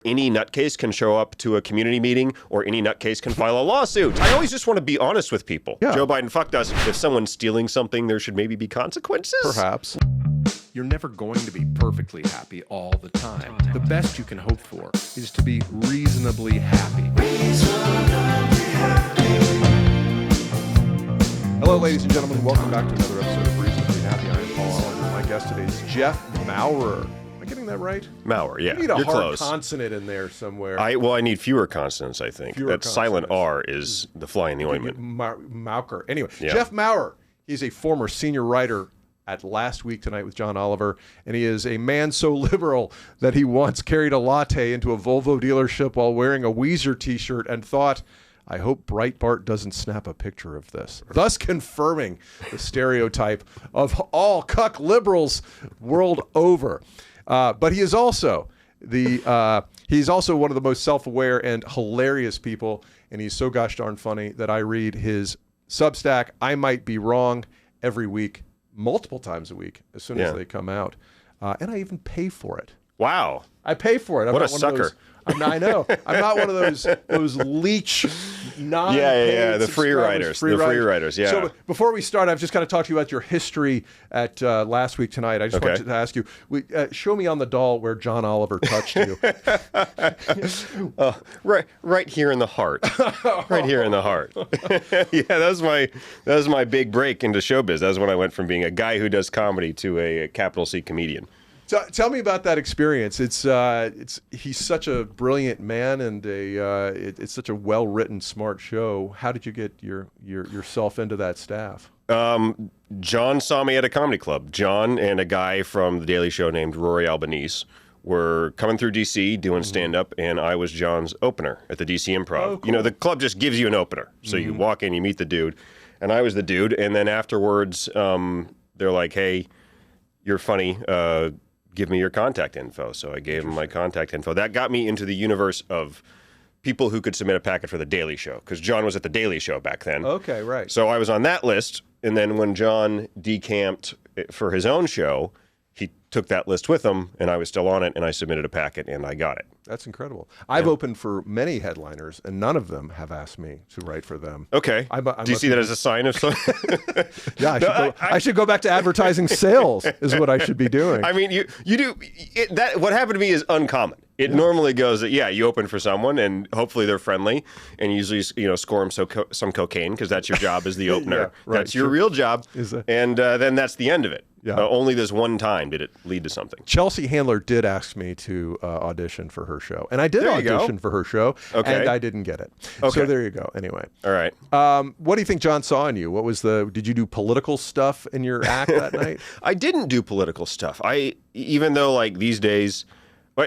Any nutcase can show up to a community meeting, or any nutcase can file a lawsuit. I always just want to be honest with people. Yeah. Joe Biden fucked us. If someone's stealing something, there should maybe be consequences. Perhaps. You're never going to be perfectly happy all the time. The best you can hope for is to be reasonably happy. Hello, ladies and gentlemen. Welcome back to another episode of Reasonably Happy. I am Paul Ollinger. My guest today is Jeff Maurer. Am I getting that right? Maurer, yeah. You need a You're hard close. consonant in there somewhere. I need fewer consonants, I think. Fewer That silent consonants. R is the fly in the ointment. Maurer. Anyway, Yeah. Jeff Maurer. He's a former senior writer at Last Week Tonight with John Oliver, and he is a man so liberal that he once carried a latte into a Volvo dealership while wearing a Weezer t-shirt and thought, I hope Breitbart doesn't snap a picture of this, thus confirming the stereotype of all cuck liberals world over. But he is also he's also one of the most self-aware and hilarious people, and he's so gosh darn funny that I read his Substack, I Might Be Wrong, every week, multiple times a week, as soon as they come out. And I even pay for it. Wow. I pay for it. I'm What not a one sucker. Of those, I know. I'm not one of those leech non-paid Yeah. The free subscribers, riders. The free riders, yeah. So before we start, I've just got to talk to you about your history at Last Week Tonight. I just wanted to ask you, show me on the doll where John Oliver touched you. Right here in the heart. Right here in the heart. Yeah, that was my big break into showbiz. That was when I went from being a guy who does comedy to a capital C comedian. Tell me about that experience. He's such a brilliant man, and it's such a well-written, smart show. How did you get yourself into that staff? John saw me at a comedy club. John and a guy from The Daily Show named Rory Albanese were coming through D.C. doing stand-up, and I was John's opener at the D.C. Improv. Oh, cool. You know, the club just gives you an opener. So you walk in, you meet the dude, and I was the dude. And then afterwards, they're like, hey, you're funny. Give me your contact info. So I gave him my contact info. That got me into the universe of people who could submit a packet for The Daily Show, because John was at The Daily Show back then. Okay, right. So I was on that list, and then when John decamped for his own show, he took that list with him, and I was still on it, and I submitted a packet, and I got it. That's incredible. I've opened for many headliners, and none of them have asked me to write for them. Okay. Do you see that as a sign of something? Yeah, I should go back to advertising sales is what I should be doing. I mean, you do that. What happened to me is uncommon. It normally goes that, you open for someone, and hopefully they're friendly, and usually, score them some cocaine, because that's your job as the opener. Yeah, right, That's your real job, and then that's the end of it. Yeah. Only this one time did it lead to something. Chelsea Handler did ask me to audition for her show, and I did There you audition go. for her show, Okay. and I didn't get it. Okay. So there you go. Anyway. All right. What do you think John saw in you? Did you do political stuff in your act that night? I didn't do political stuff. Even though like these days,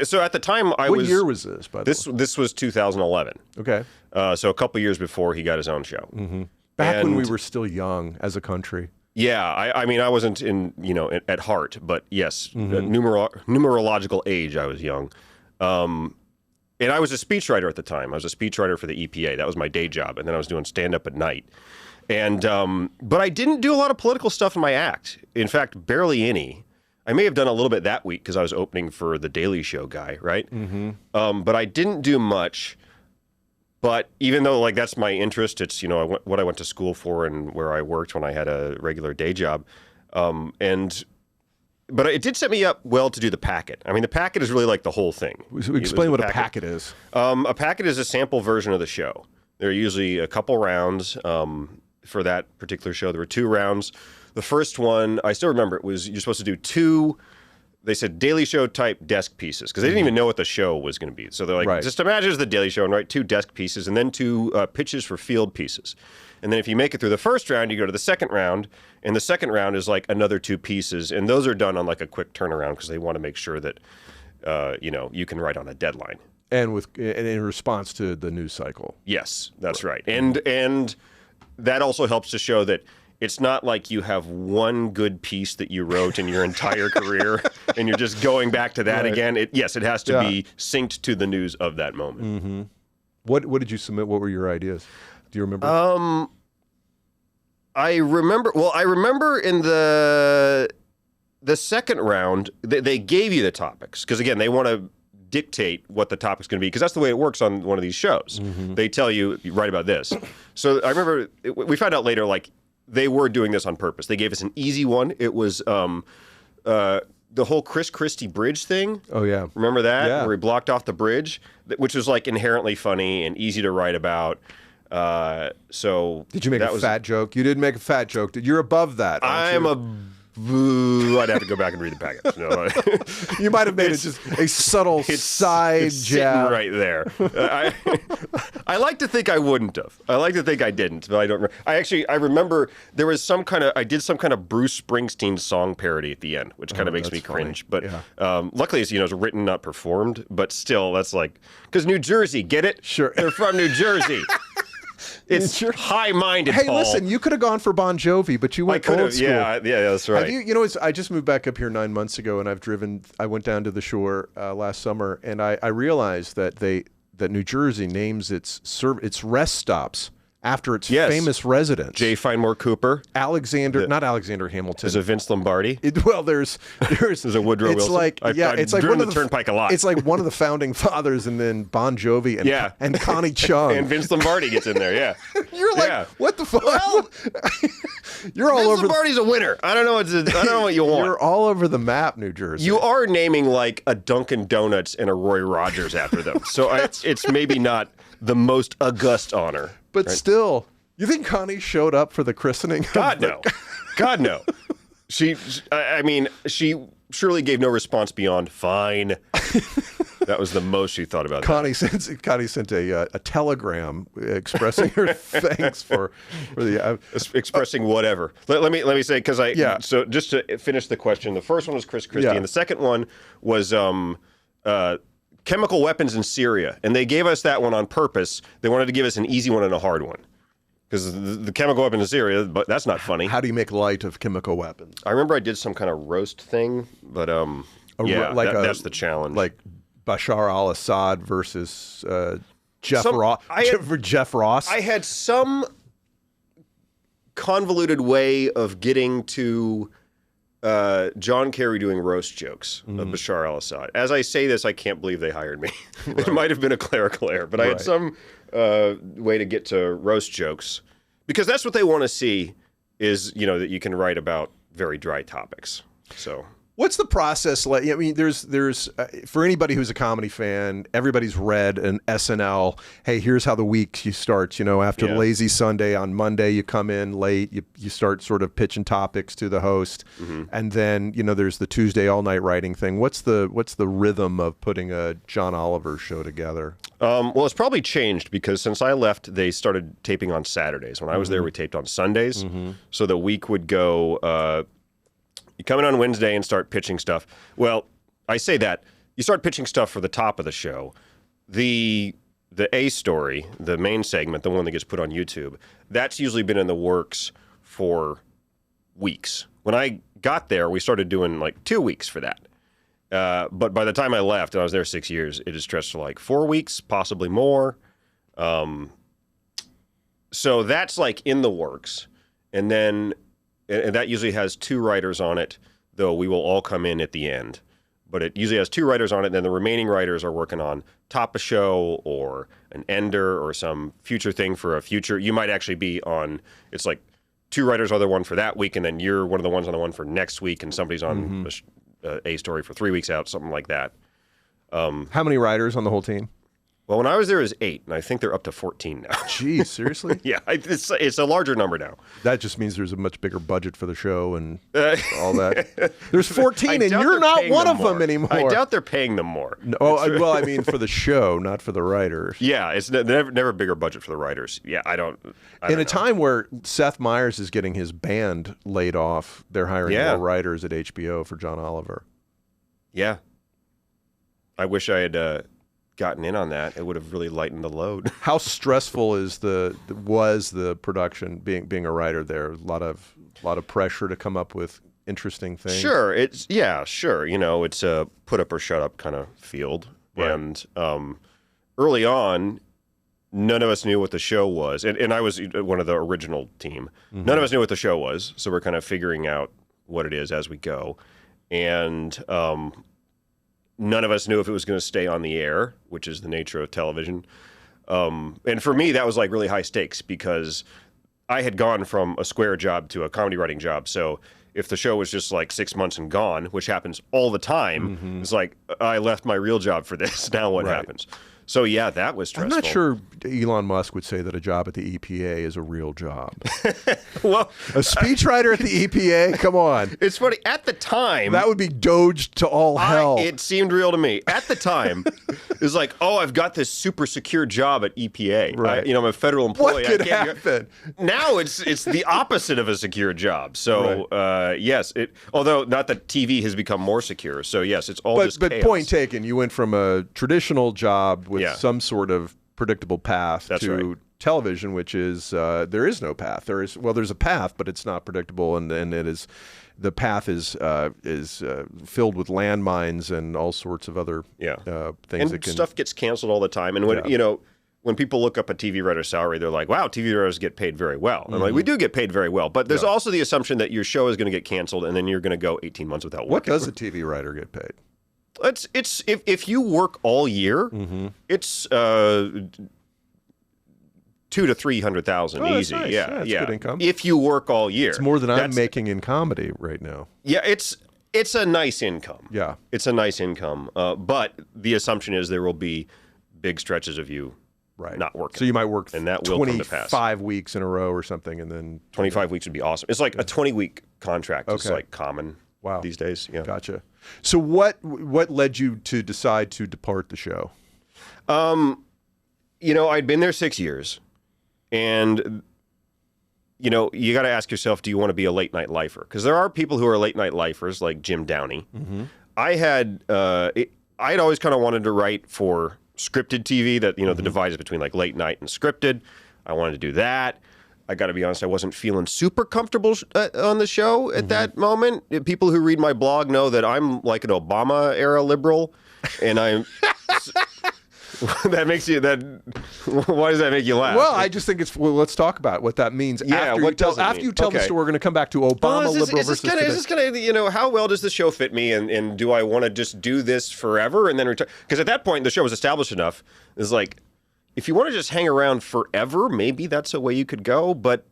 so at the time What year was this, by the way? This was 2011. Okay. So a couple years before he got his own show. Mm-hmm. Back when we And- were still young as a country. Yeah, I mean, I wasn't at heart, but yes, Mm-hmm. numerological age, I was young. And I was a speechwriter at the time. I was a speechwriter for the EPA. That was my day job. And then I was doing stand-up at night. And but I didn't do a lot of political stuff in my act. In fact, barely any. I may have done a little bit that week because I was opening for the Daily Show guy, right? Mm-hmm. But I didn't do much. But even though like that's my interest, it's what I went to school for and where I worked when I had a regular day job, but it did set me up well to do the packet. I mean, the packet is really like the whole thing. Explain what a packet is. A packet is a sample version of the show. There are usually a couple rounds. For that particular show, there were 2 rounds. The first one, I still remember, you're supposed to do 2. They said Daily Show type desk pieces because they didn't even know what the show was going to be. So they're like, just imagine it's the Daily Show and write 2 desk pieces and then 2 pitches for field pieces. And then if you make it through the first round, you go to the second round. And the second round is like another 2 pieces. And those are done on like a quick turnaround because they want to make sure that, you can write on a deadline. And in response to the news cycle. Yes, that's right. And that also helps to show that it's not like you have one good piece that you wrote in your entire career and you're just going back to that again. It has to be synced to the news of that moment. Mm-hmm. What did you submit? What were your ideas? Do you remember? I remember in the second round, they gave you the topics because again, they want to dictate what the topic's going to be, because that's the way it works on one of these shows. They tell you write about this. So I remember we found out later, like, they were doing this on purpose. They gave us an easy one. It was the whole Chris Christie bridge thing. Oh, yeah. Remember that? Yeah. Where he blocked off the bridge, which was like inherently funny and easy to write about. So Did you make a fat joke? You did make a fat joke. You're above that. I'd have to go back and read the package. No, You might have made it just a subtle side it's jab. sitting right there. I like to think I wouldn't have. I like to think I didn't, but I don't remember. I remember there was I did some kind of Bruce Springsteen song parody at the end, which kind of makes me cringe. But luckily, it's, it's written, not performed. But still, that's like, because New Jersey, get it? Sure. They're from New Jersey. It's high-minded. Hey, Paul. listen, you could have gone for Bon Jovi, but you went old school. Yeah, that's right. I just moved back up here 9 months ago, and I went down to the shore last summer, and I realized that New Jersey names its rest stops after its famous residents. J. Fenimore Cooper. Not Alexander Hamilton. There's a Vince Lombardi. There's a Woodrow Wilson. It's like driven the turnpike a lot. It's like one of the founding fathers, and then Bon Jovi and Connie Chung. And Vince Lombardi gets in there, yeah. You're like, what the fuck? Well, you're all Vince over. Lombardi's a winner. I don't know what you want. You're all over the map, New Jersey. You are naming like a Dunkin' Donuts and a Roy Rogers after them. So it's maybe not the most august honor. But still, you think Connie showed up for the christening? God, no. God, no. She surely gave no response beyond fine. That was the most she thought about. Connie sent a telegram expressing her thanks for the expressing whatever. Let me say, because So just to finish the question, the first one was Chris Christie, and the second one was chemical weapons in Syria, and they gave us that one on purpose. They wanted to give us an easy one and a hard one, because the chemical weapons in Syria, but that's not funny. How do you make light of chemical weapons? I remember I did some kind of roast thing, but that's the challenge. Like Bashar al-Assad versus Jeff Ross. I had some convoluted way of getting to John Kerry doing roast jokes of Bashar al-Assad. As I say this, I can't believe they hired me. It might have been a clerical error, but I had some way to get to roast jokes, because that's what they want to see, is that you can write about very dry topics. So what's the process like? I mean, there's for anybody who's a comedy fan, everybody's read an SNL. Hey, here's how the week starts. After the lazy Sunday on Monday, you come in late. You start sort of pitching topics to the host, and then there's the Tuesday all night writing thing. What's the rhythm of putting a John Oliver show together? Well, it's probably changed, because since I left, they started taping on Saturdays. When I was there, we taped on Sundays, so the week would go. You come in on Wednesday and start pitching stuff. Well, I say that. You start pitching stuff for the top of the show. The A story, the main segment, the one that gets put on YouTube, that's usually been in the works for weeks. When I got there, we started doing like 2 weeks for that. But by the time I left, and I was there 6 years, it had stretched to like 4 weeks, possibly more. So that's like in the works. And then... And that usually has 2 writers on it, though we will all come in at the end. But it usually has 2 writers on it, and then the remaining writers are working on top a show or an ender or some future thing for a future. You might actually be on, it's like 2 writers are the one for that week, and then you're one of the ones on the one for next week, and somebody's on a story for 3 weeks out, something like that. How many writers on the whole team? Well, when I was there, it was 8, and I think they're up to 14 now. Geez, seriously? Yeah, it's a larger number now. That just means there's a much bigger budget for the show and all that. There's 14, and you're not one of them anymore. I doubt they're paying them more. No, well, I mean for the show, not for the writers. Yeah, it's never a bigger budget for the writers. Yeah, I don't know. Time where Seth Meyers is getting his band laid off, they're hiring more writers at HBO for John Oliver. Yeah. I wish I had... gotten in on that. It would have really lightened the load. How stressful was the production being a writer there? A lot of pressure to come up with interesting things. Sure, it's a put up or shut up kind of field. Right. And early on, none of us knew what the show was, and I was one of the original team. None of us knew what the show was, so we're kind of figuring out what it is as we go. And none of us knew if it was going to stay on the air, which is the nature of television. And for me, that was like really high stakes because I had gone from a square job to a comedy writing job. So if the show was just like 6 months and gone, which happens all the time, it's like I left my real job for this. Now what happens? So yeah, that was stressful. I'm not sure Elon Musk would say that a job at the EPA is a real job. Well, a speechwriter at the EPA? Come on. It's funny. At the time, that would be doged to all hell. It seemed real to me. At the time, it was like, oh, I've got this super secure job at EPA. Right. I'm a federal employee. What could happen? Now it's the opposite of a secure job. So yes, although not that TV has become more secure. So yes, it's all just chaos. Point taken. You went from a traditional job with some sort of predictable path to television, which is there is no path. There's a path, but it's not predictable, and it is the path is filled with landmines and all sorts of other things. And stuff gets canceled all the time. And when people look up a TV writer's salary, they're like, "Wow, TV writers get paid very well." And I'm like, we do get paid very well, but there's also the assumption that your show is going to get canceled, and then you're going to go 18 months without working. What does a TV writer get paid? It's if you work all year, it's $200,000 to $300,000 easy. Nice. Yeah, good income. If you work all year, it's more than I'm making in comedy right now. Yeah, it's a nice income. Yeah, it's a nice income. But the assumption is there will be big stretches of you not working. So you might work and that will come to pass. 25 weeks in a row or something, and then 25 weeks would be awesome. It's like a 20-week contract. It's like common. Wow. These days, yeah. Gotcha. So what led you to decide to depart the show? I'd been there 6 years, and you got to ask yourself, do you want to be a late night lifer? Because there are people who are late night lifers, like Jim Downey. I'd always kind of wanted to write for scripted TV. That the divide is between like late night and scripted. I wanted to do that. I got to be honest, I wasn't feeling super comfortable on the show at that moment. People who read my blog know that I'm like an Obama era liberal, and I'm. Why does that make you laugh? Well, I just think let's talk about what that means. Yeah, after you tell the story, we're going to come back to Obama liberal versus today. Is this kind of, how well does the show fit me, and do I want to just do this forever and then retire? Because at that point, the show was established enough. It's like, if you want to just hang around forever, maybe that's a way you could go. But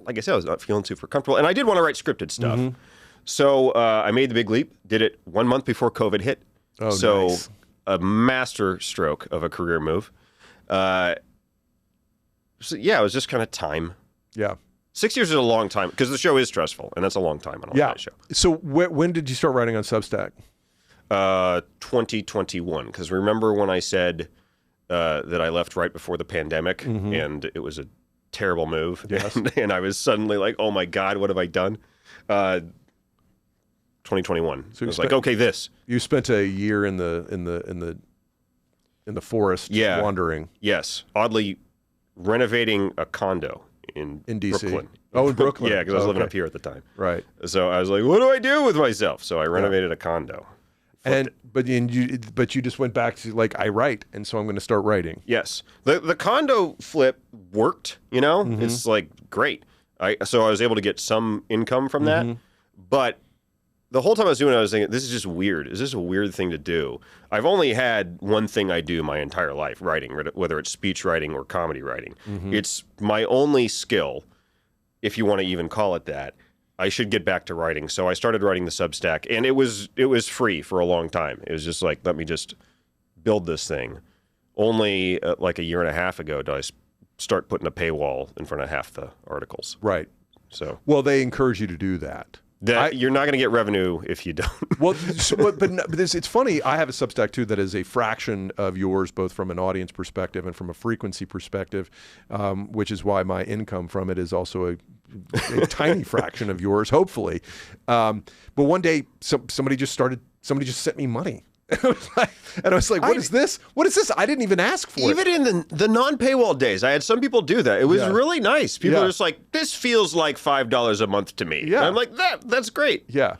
like I said, I was not feeling super comfortable. And I did want to write scripted stuff. So I made the big leap, did it 1 month before COVID hit. Oh, so nice. A master stroke of a career move. It was just kind of time. Yeah. 6 years is a long time because the show is stressful, and that's a long time on a show. So when did you start writing on Substack? 2021. Because remember when I said that I left right before the pandemic, and it was a terrible move. Yes. And I was suddenly like, oh my God, what have I done? 2021. So I was like, okay, this. You spent a year in the forest wandering. Yes. Oddly, renovating a condo in DC. Brooklyn. Oh, in Brooklyn. Yeah, because I was living up here at the time. Right. So I was like, what do I do with myself? So I renovated a condo. But you just went back to like, I write, and so I'm going to start writing. Yes. The condo flip worked, It's like great. So I was able to get some income from that. But the whole time I was doing it, I was thinking, this is just weird. Is this a weird thing to do? I've only had one thing I do my entire life, writing, whether it's speech writing or comedy writing. It's my only skill, if you want to even call it that. I should get back to writing. So I started writing the Substack, and it was free for a long time. It was just like, let me just build this thing. Only like a year and a half ago did I start putting a paywall in front of half the articles. Right. So they encourage you to do that. You're not going to get revenue if you don't. It's funny. I have a Substack too that is a fraction of yours, both from an audience perspective and from a frequency perspective, which is why my income from it is also a tiny fraction of yours, hopefully. But one day, somebody just sent me money. And I was like, what is this? What is this? I didn't even ask for it. Even in the non-paywall days, I had some people do that. It was really nice. People are just like, this feels like $5 a month to me. Yeah. And I'm like, that's great. Yeah.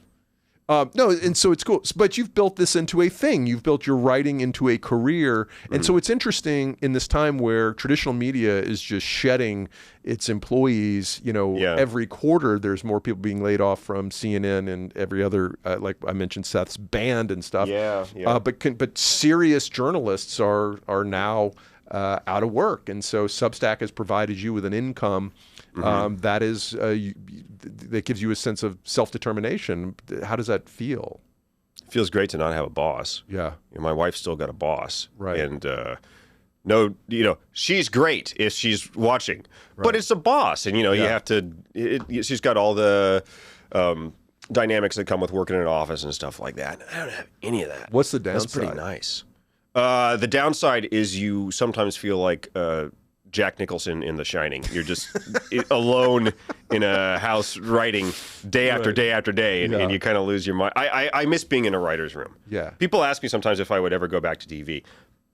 No, and so it's cool. But you've built this into a thing. You've built your writing into a career. And so it's interesting in this time where traditional media is just shedding its employees. Every quarter there's more people being laid off from CNN and every other, like I mentioned, Seth's band and stuff. But serious journalists are now out of work. And so Substack has provided you with an income that gives you a sense of self-determination. How does that feel? It feels great to not have a boss. Yeah. My wife's still got a boss. Right. And she's great if she's watching, but it's a boss, and you have to. She's got all the dynamics that come with working in an office and stuff like that. I don't have any of that. What's the downside? That's pretty nice. The downside is you sometimes feel like Jack Nicholson in The Shining. You're just alone in a house writing day after day after day, and you kind of lose your mind. I miss being in a writer's room. Yeah. People ask me sometimes if I would ever go back to TV.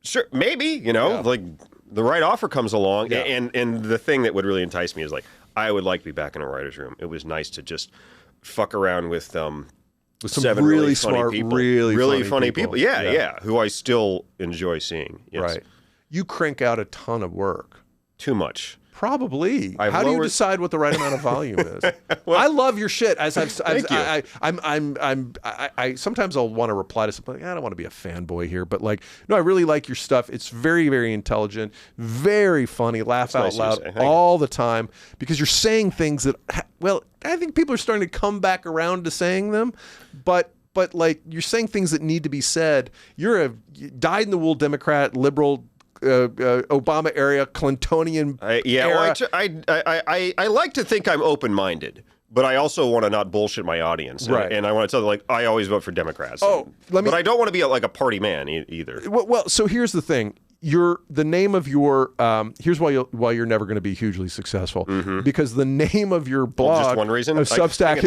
Sure, maybe, like the right offer comes along, and the thing that would really entice me is like, I would like to be back in a writer's room. It was nice to just fuck around with some 7 really funny smart, people. really funny people. Yeah, who I still enjoy seeing. Yes. Right. You crank out a ton of work. Too much. Probably. How do you decide what the right amount of volume is? Well, I love your shit. I sometimes I'll want to reply to something. I don't want to be a fanboy here, but no, I really like your stuff. It's very, very intelligent, very funny, laugh out loud all the time, because you're saying things that, I think people are starting to come back around to saying them, but you're saying things that need to be said. You're a dyed-in-the-wool Democrat, liberal, Obama era, Clintonian era. I like to think I'm open-minded, but I also want to not bullshit my audience. Right. And I want to tell them, I always vote for Democrats. But I don't want to be a party man either. Well, so here's the thing. The name of your here's why you're never going to be hugely successful, because the name of your blog, just one reason, of Substack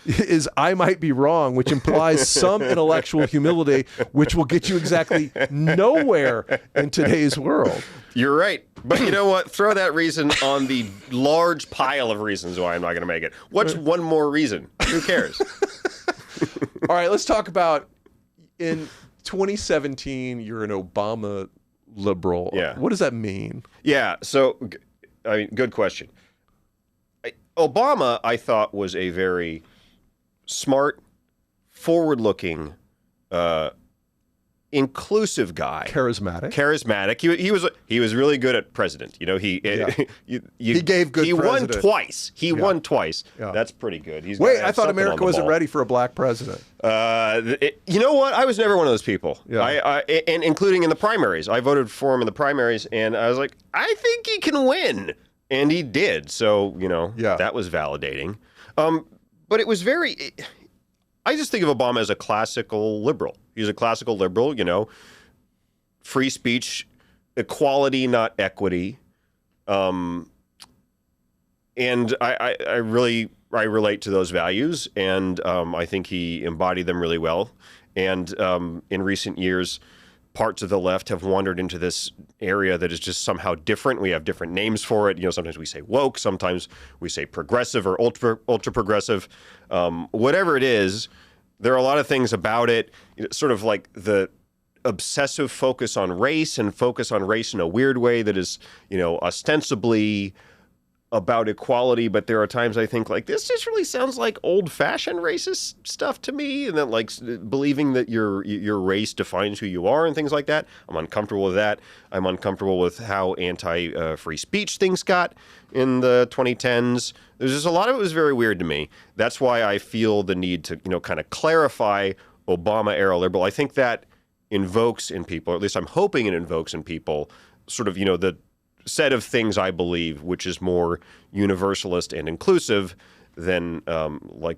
is I might be wrong, which implies some intellectual humility, which will get you exactly nowhere in today's world. You're right, but you know what? Throw that reason on the large pile of reasons why I'm not going to make it. What's one more reason? Who cares? All right, let's talk about in 2017. You're an Obama liberal. Yeah. What does that mean? Yeah. So, good question. Obama, I thought, was a very smart, forward-looking, inclusive guy. Charismatic. He was really good at president. He gave good. He won twice. Won twice. Yeah. That's pretty good. I thought America wasn't ready for a black president. You know what? I was never one of those people. Yeah. And including in the primaries. I voted for him in the primaries, and I was like, I think he can win. And he did. So, that was validating. But it was very... I just think of Obama as a classical liberal. He's a classical liberal, free speech, equality, not equity. And I relate to those values, and I think he embodied them really well. And in recent years, parts of the left have wandered into this area that is just somehow different. We have different names for it. Sometimes we say woke, sometimes we say progressive or ultra progressive. Whatever it is, there are a lot of things about it, sort of like the obsessive focus on race and focus on race in a weird way that is, ostensibly about equality, but there are times I think this just really sounds like old-fashioned racist stuff to me, and then believing that your race defines who you are and things like that. I'm uncomfortable with that. I'm uncomfortable with how anti-free speech things got in the 2010s. There's just a lot of it was very weird to me. That's why I feel the need to kind of clarify Obama-era liberal. I think that invokes in people, or at least I'm hoping it invokes in people, sort of the set of things I believe, which is more universalist and inclusive than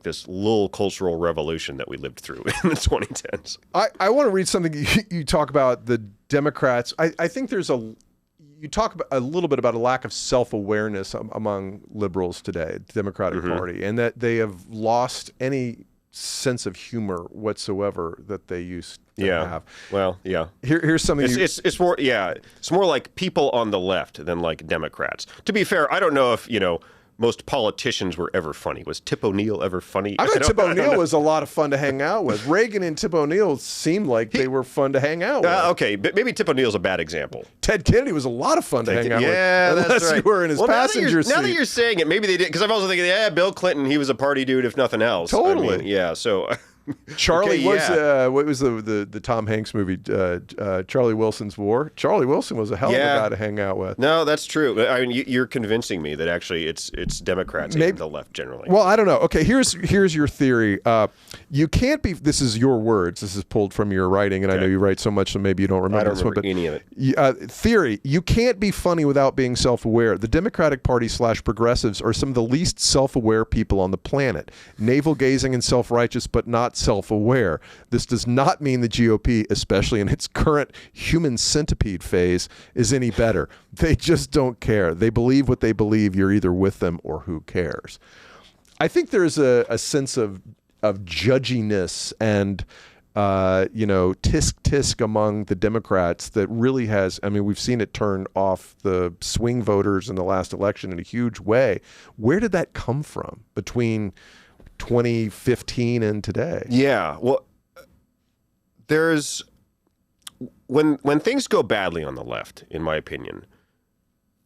this little cultural revolution that we lived through in the 2010s. I want to read something you talk about the Democrats. I think you talk a little bit about a lack of self-awareness among liberals today, the Democratic Party, and that they have lost any sense of humor whatsoever that they used to have. Well, yeah. Here's something. It's more. Yeah, it's more like people on the left than like Democrats. To be fair, I don't know if most politicians were ever funny. Was Tip O'Neill ever funny? I bet Tip O'Neill was a lot of fun to hang out with. Reagan and Tip O'Neill seemed like they were fun to hang out with. Okay, but maybe Tip O'Neill's a bad example. Ted Kennedy was a lot of fun to hang out with. Yeah, that's unless right. you were in his passenger seat. Now that you're saying it, maybe they did. Because I'm also thinking, Bill Clinton, he was a party dude, if nothing else. Totally. I mean, yeah, so... Charlie what was the Tom Hanks movie, Charlie Wilson's War? Charlie Wilson was a hell of a guy to hang out with. No, that's true. I mean, you're convincing me that actually it's Democrats and the left generally. Well, I don't know. Okay, here's your theory. You can't be. This is your words. This is pulled from your writing, and I know you write so much, so maybe you don't remember. I don't this remember one, but any of it. Theory: you can't be funny without being self-aware. The Democratic Party / progressives are some of the least self-aware people on the planet. Navel-gazing and self-righteous, but not self-aware. This does not mean the GOP, especially in its current human centipede phase, is any better. They just don't care. They believe what they believe. You're either with them or who cares. I think there's a sense of judginess and tisk among the Democrats that really has, I mean, we've seen it turn off the swing voters in the last election in a huge way. Where did that come from between 2015 and today? Yeah, well, there's when things go badly on the left, in my opinion,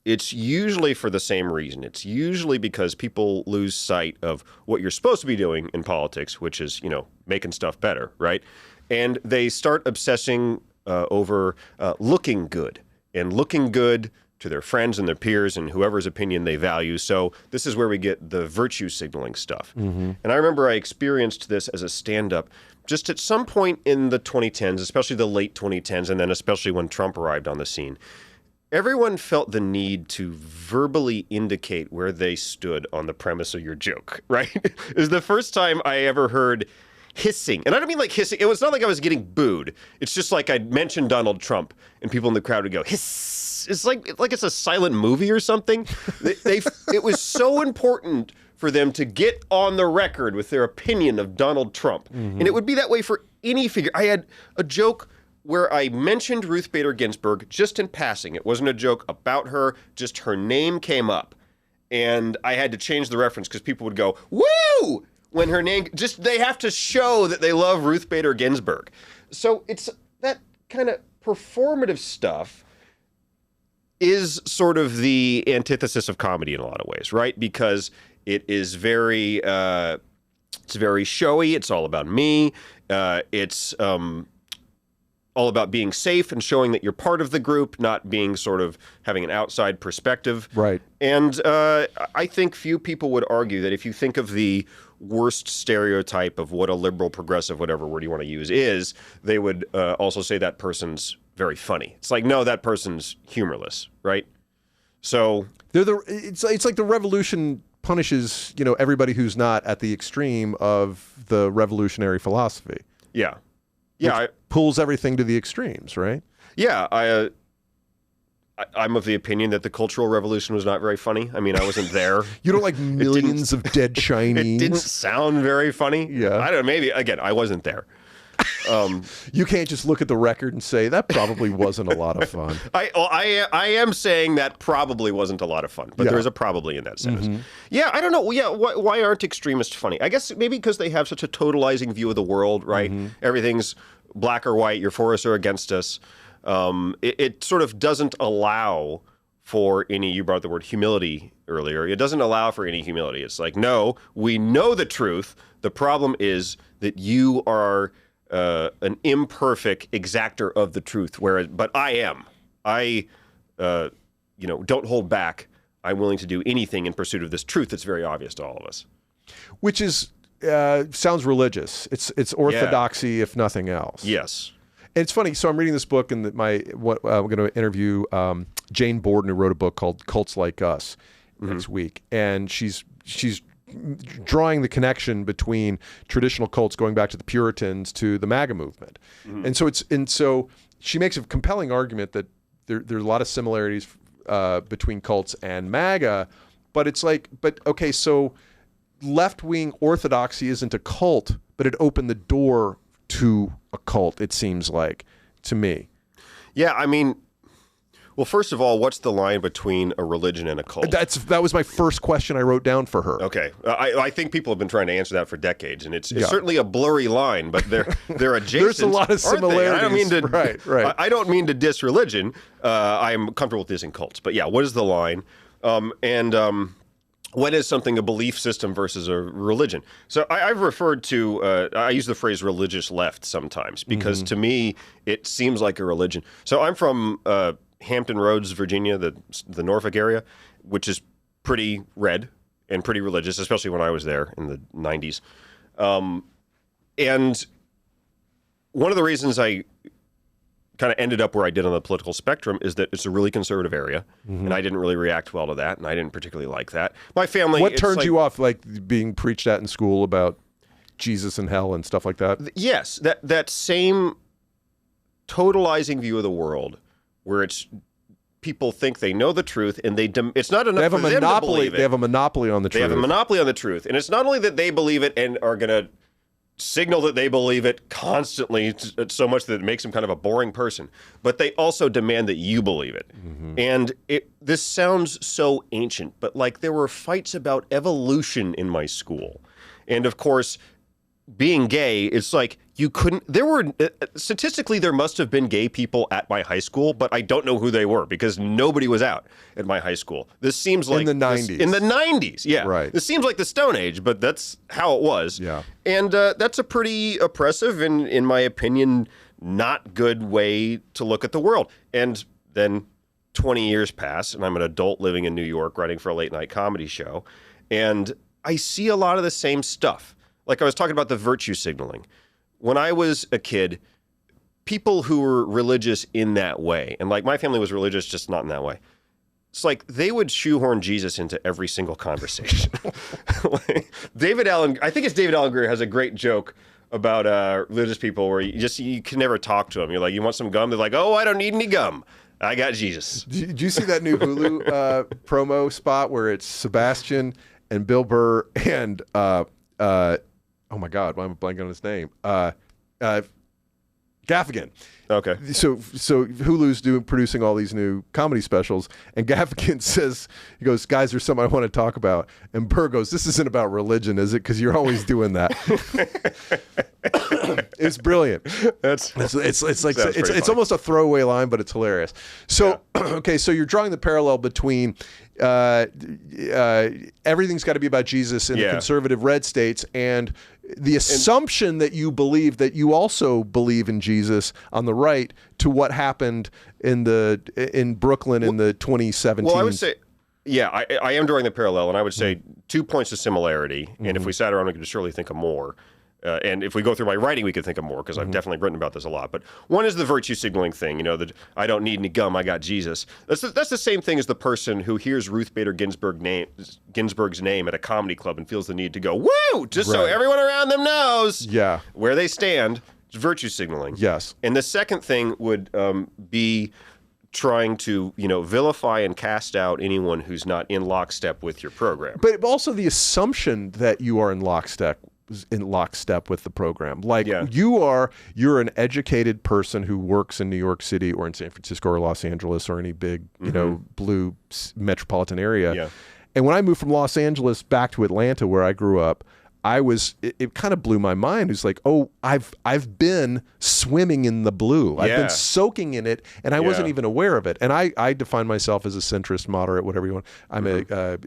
it's usually for the same reason. It's usually because people lose sight of what you're supposed to be doing in politics, which is, making stuff better, right? And they start obsessing over looking good to their friends and their peers and whoever's opinion they value. So this is where we get the virtue signaling stuff. Mm-hmm. And I remember I experienced this as a stand-up just at some point in the 2010s, especially the late 2010s, and then especially when Trump arrived on the scene. Everyone felt the need to verbally indicate where they stood on the premise of your joke, right? It was the first time I ever heard hissing. And I don't mean like hissing. It was not like I was getting booed. It's just like I'd mentioned Donald Trump and people in the crowd would go, hiss. It's like it's a silent movie or something. It was so important for them to get on the record with their opinion of Donald Trump. Mm-hmm. And it would be that way for any figure. I had a joke where I mentioned Ruth Bader Ginsburg just in passing. It wasn't a joke about her, just her name came up. And I had to change the reference because people would go, woo! When her name, they have to show that they love Ruth Bader Ginsburg. So it's that kind of performative stuff is sort of the antithesis of comedy in a lot of ways, right? Because it is very showy. It's all about me. It's all about being safe and showing that you're part of the group, not being sort of having an outside perspective. Right. And I think few people would argue that if you think of the worst stereotype of what a liberal, progressive, whatever word you want to use is, they would also say that person's very funny. It's like, no, that person's humorless, right? So it's like the revolution punishes, everybody who's not at the extreme of the revolutionary philosophy. Yeah. Yeah. Which pulls everything to the extremes, right? Yeah. I'm of the opinion that the Cultural Revolution was not very funny. I mean, I wasn't there. You don't like millions of dead Chinese? It didn't sound very funny. Yeah. I don't know. Maybe, again, I wasn't there. You can't just look at the record and say, that probably wasn't a lot of fun. I am saying that probably wasn't a lot of fun, but there's a probably in that sentence. Mm-hmm. Yeah, I don't know. Yeah, why aren't extremists funny? I guess maybe because they have such a totalizing view of the world, right? Mm-hmm. Everything's black or white. You're for us or against us. It sort of doesn't allow for any, you brought the word humility earlier. It doesn't allow for any humility. It's like, no, we know the truth. The problem is that you are an imperfect exactor of the truth, but I am. I don't hold back. I'm willing to do anything in pursuit of this truth that's very obvious to all of us. Which is sounds religious. It's orthodoxy, if nothing else. Yes. And it's funny. So I'm reading this book, and we're going to interview Jane Borden, who wrote a book called "Cults Like Us" next week, and she's drawing the connection between traditional cults going back to the Puritans to the MAGA movement. Mm-hmm. And so she makes a compelling argument that there are a lot of similarities between cults and MAGA, but it's like, okay, so left-wing orthodoxy isn't a cult, but it opened the door to a cult, it seems like, to me. Yeah, I mean, Well, first of all, what's the line between a religion and a cult? That was my first question I wrote down for her. Okay. I think people have been trying to answer that for decades, and it's certainly a blurry line, but they're adjacent. There's a lot of similarities. I don't mean to, right. I don't mean to diss religion. I'm comfortable with dissing cults. But yeah, what is the line? When is something a belief system versus a religion? So I've referred to, I use the phrase religious left sometimes because to me, it seems like a religion. So I'm from Hampton Roads, Virginia, the Norfolk area, which is pretty red and pretty religious, especially when I was there in the 90s. And one of the reasons I kind of ended up where I did on the political spectrum is that it's a really conservative area, and I didn't really react well to that, and I didn't particularly like that. My family... What turned you off, like being preached at in school about Jesus and hell and stuff like that? Yes, that same totalizing view of the world where it's people think they know the truth, and it's not enough for them to believe it. They have a monopoly on the truth. They have a monopoly on the truth, and it's not only that they believe it and are going to signal that they believe it constantly so much that it makes them kind of a boring person, but they also demand that you believe it. And this sounds so ancient, but like there were fights about evolution in my school. And of course, being gay, it's like you couldn't, statistically there must have been gay people at my high school, but I don't know who they were because nobody was out at my high school. This seems like... In the 90s. In the 90s, yeah. Right. This seems like the Stone Age, but that's how it was. Yeah. And that's a pretty oppressive and, in my opinion, not good way to look at the world. And then 20 years pass, and I'm an adult living in New York, writing for a late-night comedy show, and I see a lot of the same stuff. Like I was talking about the virtue signaling. When I was a kid, people who were religious in that way, and like my family was religious, just not in that way. It's like they would shoehorn Jesus into every single conversation. Like, I think it's David Allen Greer has a great joke about religious people where you can never talk to them. You're like, you want some gum? They're like, oh, I don't need any gum. I got Jesus. Did you see that new Hulu promo spot where it's Sebastian and Bill Burr and oh my God, why am I blanking on his name? Gaffigan. Okay. So Hulu's producing all these new comedy specials, and Gaffigan says, he goes, guys, there's something I want to talk about. And Burr goes, this isn't about religion, is it? Because you're always doing that. It's brilliant. It's almost a throwaway line, but it's hilarious. So, okay, so you're drawing the parallel between everything's got to be about Jesus in the conservative red states, and the assumption that you believe that you also believe in Jesus on the right to what happened in Brooklyn in the 2017. Well, I would say, I am drawing the parallel, and I would say 2 points of similarity. And if we sat around, we could surely think of more. And if we go through my writing, we could think of more, because I've definitely written about this a lot. But one is the virtue signaling thing, that I don't need any gum, I got Jesus. That's the same thing as the person who hears Ruth Bader Ginsburg's name at a comedy club and feels the need to go, woo, just so everyone around them knows where they stand. It's virtue signaling. Yes. And the second thing would be trying to, vilify and cast out anyone who's not in lockstep with your program. But also the assumption that you are in lockstep with the program. Like you're an educated person who works in New York City or in San Francisco or Los Angeles or any big, blue metropolitan area. Yeah. And when I moved from Los Angeles back to Atlanta, where I grew up, it kind of blew my mind. It was like, oh, I've been swimming in the blue. I've been soaking in it, and I wasn't even aware of it. And I define myself as a centrist, moderate, whatever you want. I'm a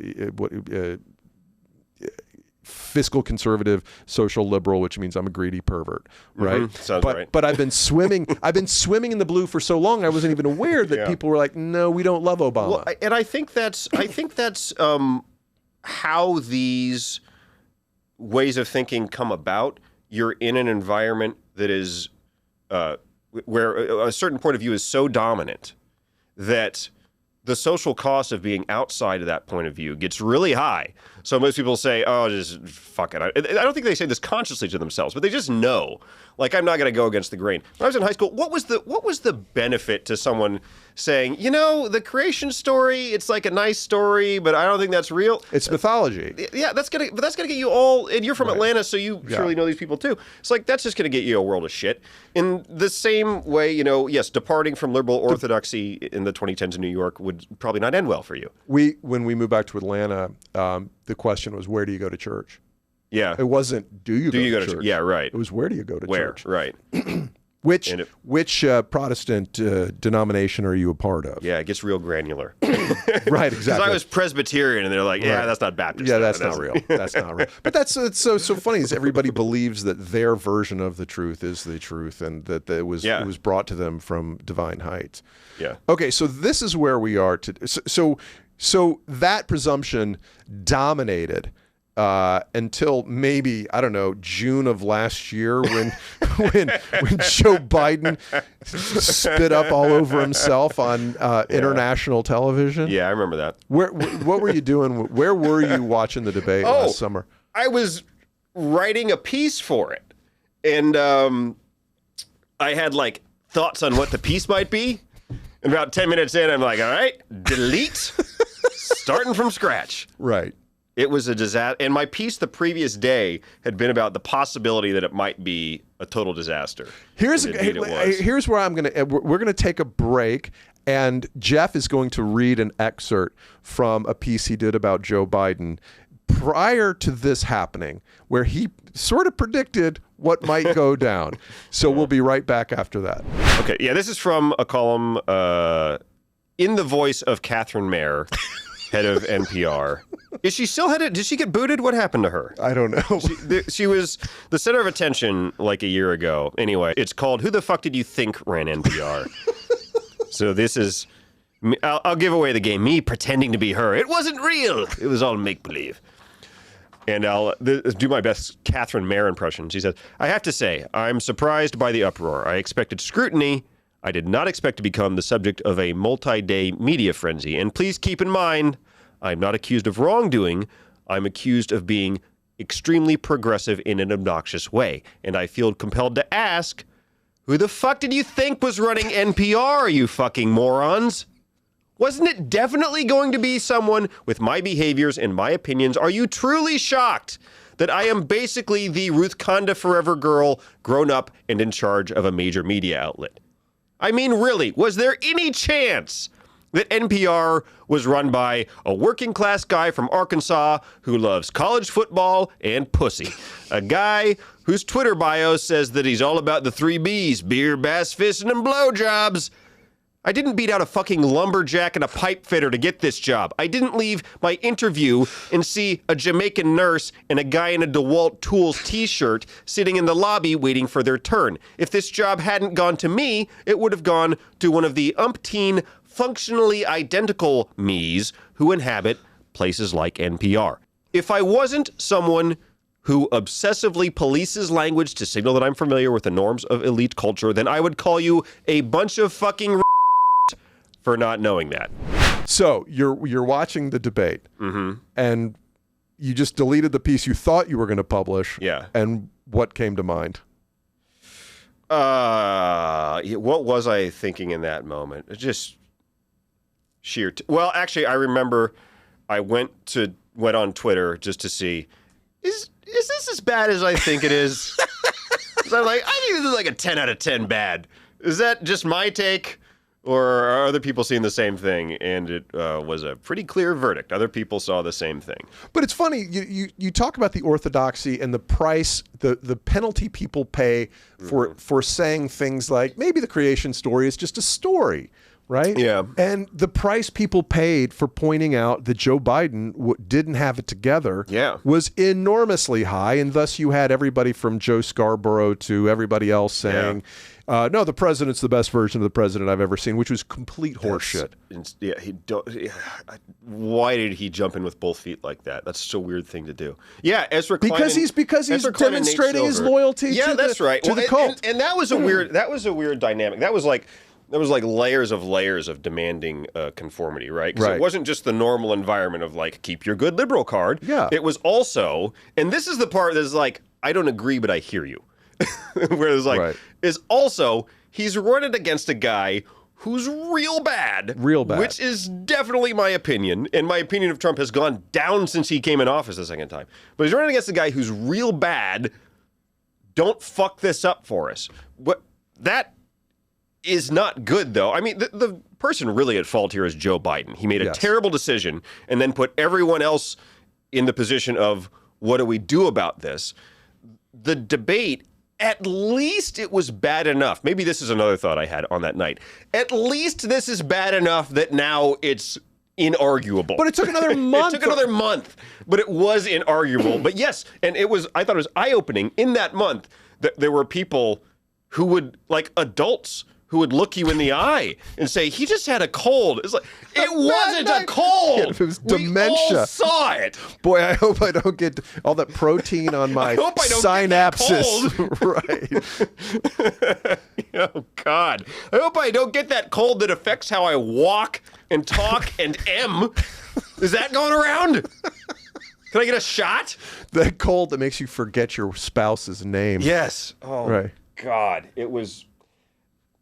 fiscal conservative, social liberal, which means I'm a greedy pervert, right? Sounds right. But I've been swimming in the blue for so long, I wasn't even aware that people were like, no, we don't love Obama. Well, and I think that's how these ways of thinking come about. You're in an environment that is where a certain point of view is so dominant that the social cost of being outside of that point of view gets really high. So most people say, oh, just fuck it. I don't think they say this consciously to themselves, but they just know. Like, I'm not going to go against the grain. When I was in high school, what was the benefit to someone saying, the creation story, it's like a nice story, but I don't think that's real. It's mythology. Yeah, that's gonna get you all, and you're from Atlanta, so you surely know these people too. It's like, that's just gonna get you a world of shit. In the same way, yes, departing from liberal orthodoxy in the 2010s in New York would probably not end well for you. When we moved back to Atlanta, the question was, where do you go to church? Yeah. It wasn't, do you go to church? Yeah, right. It was, where do you go to church? Right. Which Protestant denomination are you a part of? Yeah, it gets real granular. Right, exactly. Because I was Presbyterian, and they're like, that's not Baptist. Yeah, that's not real. That's not real. But it's so funny is everybody believes that their version of the truth is the truth, and that it was brought to them from divine heights. Yeah. Okay, so this is where we are today. So that presumption dominated until maybe, I don't know, June of last year when Joe Biden spit up all over himself on international television. Yeah, I remember that. What were you doing? Where were you watching the debate last summer? I was writing a piece for it. And I had like thoughts on what the piece might be. And about 10 minutes in, I'm like, all right, delete, starting from scratch. Right. It was a disaster. And my piece the previous day had been about the possibility that it might be a total disaster. Here's where we're gonna take a break, and Jeff is going to read an excerpt from a piece he did about Joe Biden prior to this happening, where he sort of predicted what might go down. So we'll be right back after that. Okay, yeah, this is from a column in the voice of Catherine Mayer, head of NPR. Is she still headed? Did she get booted? What happened to her? I don't know. She was the center of attention like a year ago. Anyway, it's called "Who the Fuck Did You Think Ran NPR?" So this is, I'll give away the game. Me pretending to be her. It wasn't real. It was all make-believe. And I'll do my best Catherine Mayer impression. She says, "I have to say, I'm surprised by the uproar. I expected scrutiny. I did not expect to become the subject of a multi-day media frenzy. And please keep in mind, I'm not accused of wrongdoing. I'm accused of being extremely progressive in an obnoxious way. And I feel compelled to ask, who the fuck did you think was running NPR, you fucking morons? Wasn't it definitely going to be someone with my behaviors and my opinions? Are you truly shocked that I am basically the Ruth Conda forever girl, grown up and in charge of a major media outlet? I mean, really, was there any chance that NPR was run by a working class guy from Arkansas who loves college football and pussy? A guy whose Twitter bio says that he's all about the 3 B's, beer, bass fishing, and blowjobs. I didn't beat out a fucking lumberjack and a pipe fitter to get this job. I didn't leave my interview and see a Jamaican nurse and a guy in a DeWalt Tools t-shirt sitting in the lobby waiting for their turn. If this job hadn't gone to me, it would have gone to one of the umpteen functionally identical me's who inhabit places like NPR. If I wasn't someone who obsessively polices language to signal that I'm familiar with the norms of elite culture, then I would call you a bunch of fucking for not knowing that. So you're watching the debate, and you just deleted the piece you thought you were going to publish. Yeah. And what came to mind? What was I thinking in that moment? It's just sheer. Well, actually, I remember I went on Twitter just to see, is this as bad as I think it is? 'Cause I'm like, I think this is like a 10 out of 10 bad. Is that just my take? Or are other people seeing the same thing? And it was a pretty clear verdict. Other people saw the same thing. But it's funny, you talk about the orthodoxy and the price, the penalty people pay for saying things like, maybe the creation story is just a story, right? Yeah. And the price people paid for pointing out that Joe Biden didn't have it together was enormously high. And thus you had everybody from Joe Scarborough to everybody else saying, no, the president's the best version of the president I've ever seen, which was complete horseshit. Why did he jump in with both feet like that? That's such a weird thing to do. Yeah, Ezra Klein. Because he's demonstrating his loyalty to the cult. And that was a weird dynamic. That was like layers of demanding conformity, right? Because it wasn't just the normal environment of like, keep your good liberal card. Yeah. It was also, and this is the part that's like, I don't agree, but I hear you. Where it's like, is also, he's running against a guy who's real bad. Real bad. Which is definitely my opinion. And my opinion of Trump has gone down since he came in office the second time. But he's running against a guy who's real bad. Don't fuck this up for us. That is not good, though. I mean, the person really at fault here is Joe Biden. He made a terrible decision and then put everyone else in the position of, what do we do about this? The debate, at least it was bad enough. Maybe this is another thought I had on that night. At least this is bad enough that now it's inarguable. But it took another month. It took another month, but it was inarguable. But yes, and I thought it was eye-opening in that month that there were people who would, like adults, who would look you in the eye and say, he just had a cold. It's like, it wasn't a cold. It was dementia. We all saw it. Boy, I hope I don't get all that protein on my synapses. Right. Oh, God. I hope I don't get that cold that affects how I walk and talk and am. Is that going around? Can I get a shot? That cold that makes you forget your spouse's name. Yes. Oh, right. God. It was...